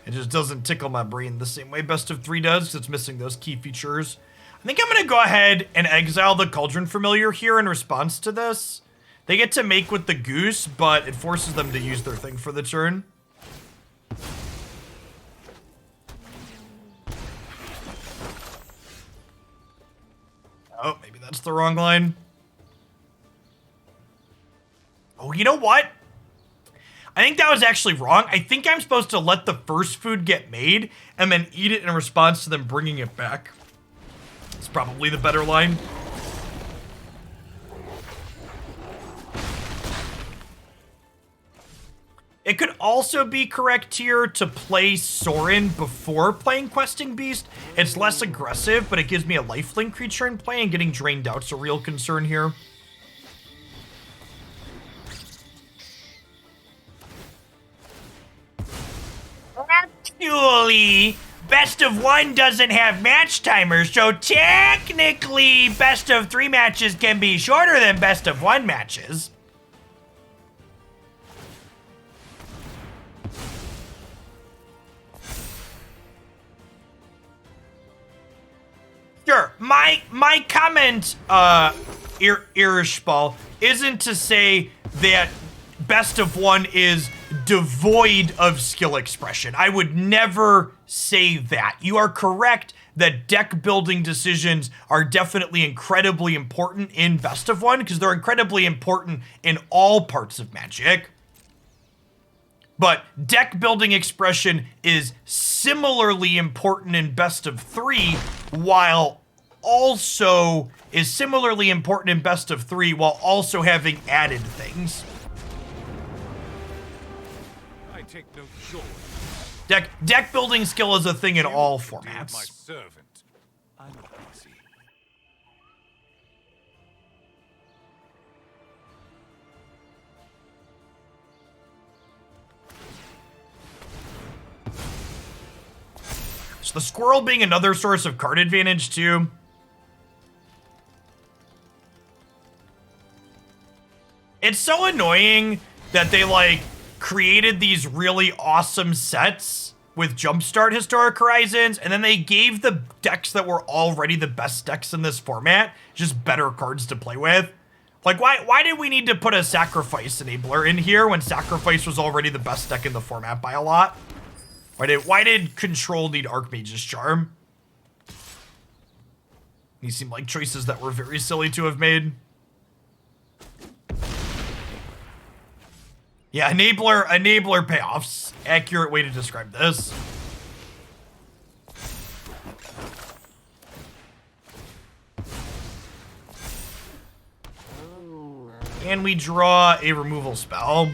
It just doesn't tickle my brain the same way best of three does, because it's missing those key features. I think I'm going to go ahead and exile the Cauldron Familiar here in response to this. They get to make with the Goose, but it forces them to use their thing for the turn. Oh, maybe that's the wrong line. Oh, you know what? I think that was actually wrong. I think I'm supposed to let the first food get made and then eat it in response to them bringing it back. It's probably the better line. It could also be correct here to play Sorin before playing Questing Beast. It's less aggressive, but it gives me a lifelink creature in play, and getting drained out's a real concern here. Actually, best of one doesn't have match timers, so technically best of three matches can be shorter than best of one matches. Sure, my comment, Irishball, isn't to say that best of one is devoid of skill expression. I would never say that. You are correct that deck building decisions are definitely incredibly important in best of one, because they're incredibly important in all parts of Magic. But deck building expression is similarly important in best of three, while also is similarly important in best of three, while also having added things. I take no joy. Deck building skill is a thing in all formats. My servant. I'm busy. So the squirrel being another source of card advantage too. It's so annoying that they like created these really awesome sets with Jumpstart Historic Horizons, and then they gave the decks that were already the best decks in this format just better cards to play with. Like, why did we need to put a Sacrifice enabler in here when Sacrifice was already the best deck in the format by a lot? Why did Control need Archmage's Charm? These seem like choices that were very silly to have made. Yeah, enabler payoffs. Accurate way to describe this. And we draw a removal spell.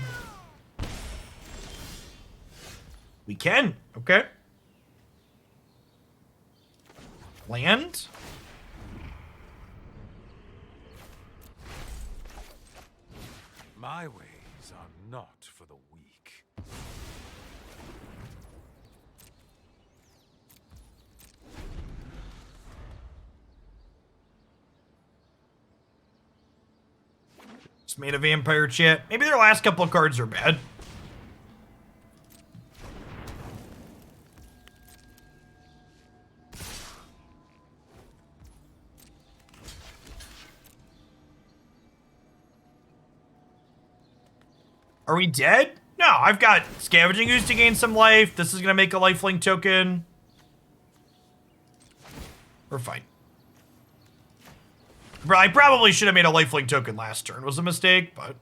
We can, okay. Land. My ways are not for the weak. Just made a vampire chat. Maybe their last couple of cards are bad. Are we dead? No, I've got Scavenging Ooze to gain some life. This is going to make a lifelink token. We're fine. I probably should have made a lifelink token last turn. It was a mistake, but...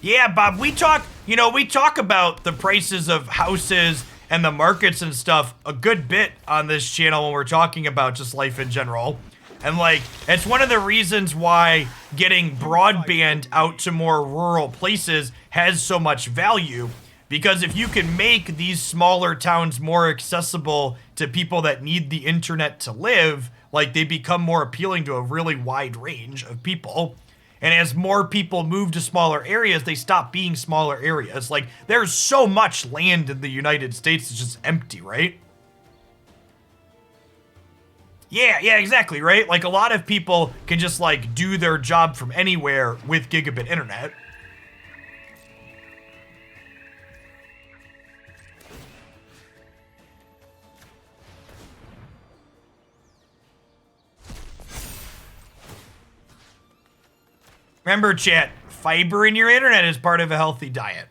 Yeah, Bob, we talk about the prices of houses and the markets and stuff a good bit on this channel when we're talking about just life in general. And like, it's one of the reasons why getting broadband out to more rural places has so much value. Because if you can make these smaller towns more accessible to people that need the internet to live, like they become more appealing to a really wide range of people. And as more people move to smaller areas, they stop being smaller areas. Like, there's so much land in the United States that's just empty, right? Yeah, exactly, right? Like, a lot of people can just, like, do their job from anywhere with gigabit internet. Remember, chat, fiber in your internet is part of a healthy diet.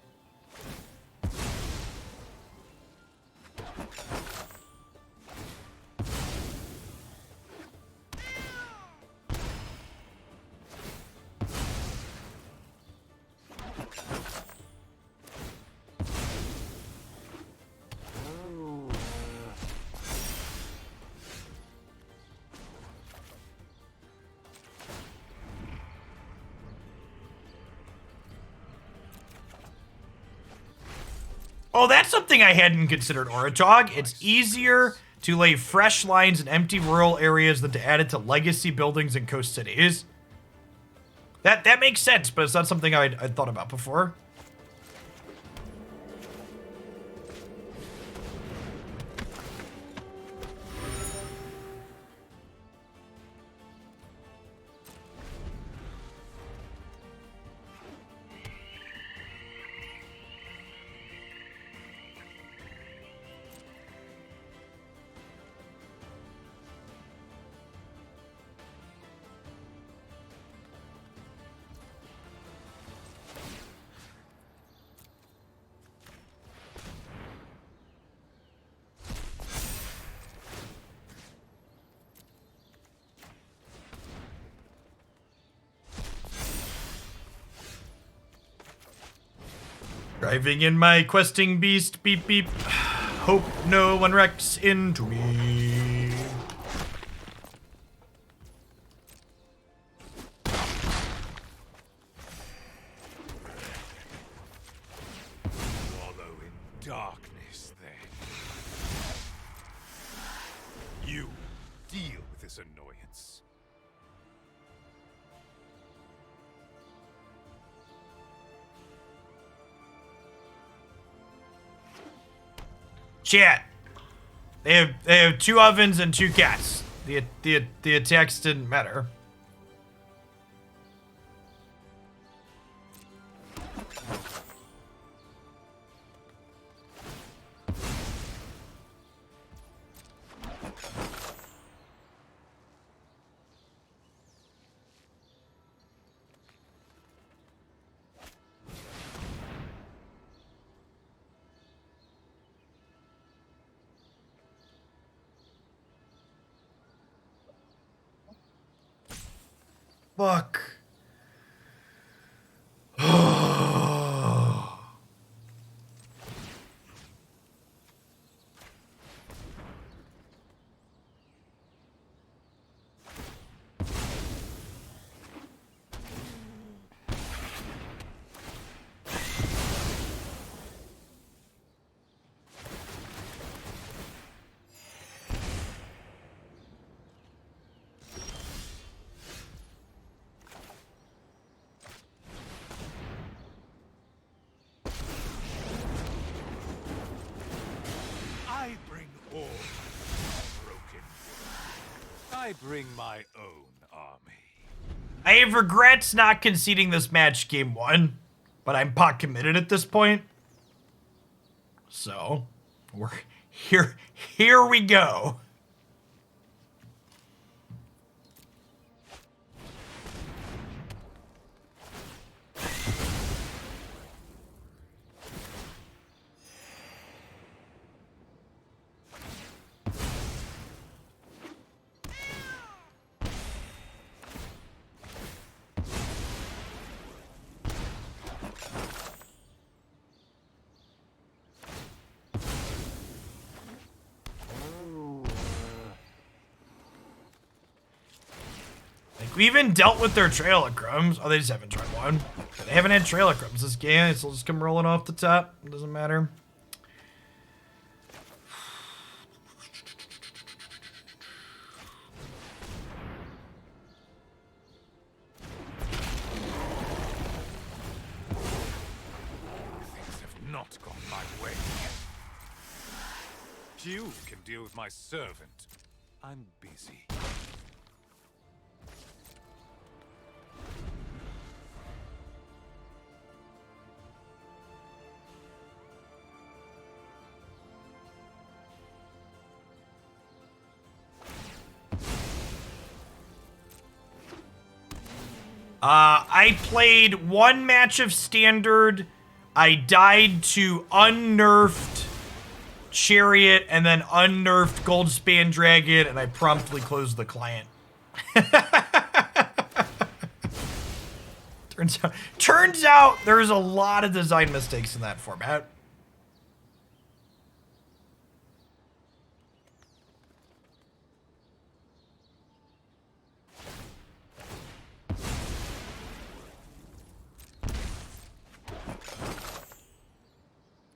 Oh, that's something I hadn't considered, Oratog. It's easier to lay fresh lines in empty rural areas than to add it to legacy buildings and coast cities. That makes sense, but it's not something I'd thought about before. Driving in my questing beast, beep beep. Hope no one wrecks into me. Wallow in darkness, then. You deal with this annoyance. Chat. They have 2 ovens and 2 cats. The attacks didn't matter. Fuck. I bring all broken. I bring my own army. I have regrets not conceding this match game 1, but I'm pot committed at this point. So, we're here we go. We even dealt with their Trail of Crumbs. Oh, they just haven't tried one. They haven't had Trail of Crumbs this game, so they'll just come rolling off the top. It doesn't matter. Things have not gone my way. You can deal with my servant. I'm busy. I played one match of Standard. I died to unnerfed Chariot and then unnerfed Goldspan Dragon, and I promptly closed the client. Turns out there's a lot of design mistakes in that format.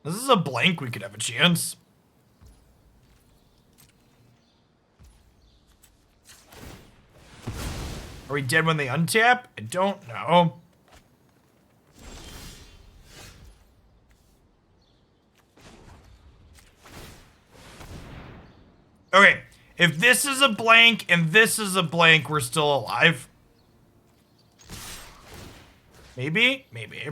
This is a blank, we could have a chance. Are we dead when they untap? I don't know. Okay, if this is a blank and this is a blank, we're still alive. Maybe? Maybe.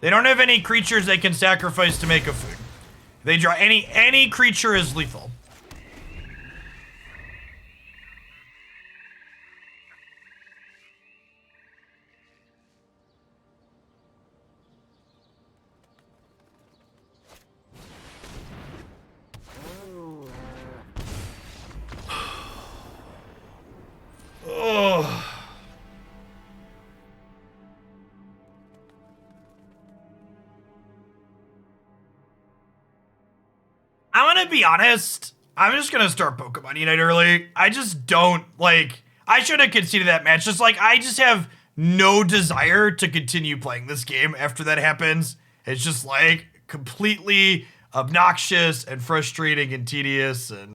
They don't have any creatures they can sacrifice to make a food. If they draw any creature is lethal. Oh. I'm gonna be honest. I'm just gonna start Pokemon Unite early. I just don't, like, I should have conceded that match. Just like, I just have no desire to continue playing this game after that happens. It's just like completely obnoxious and frustrating and tedious and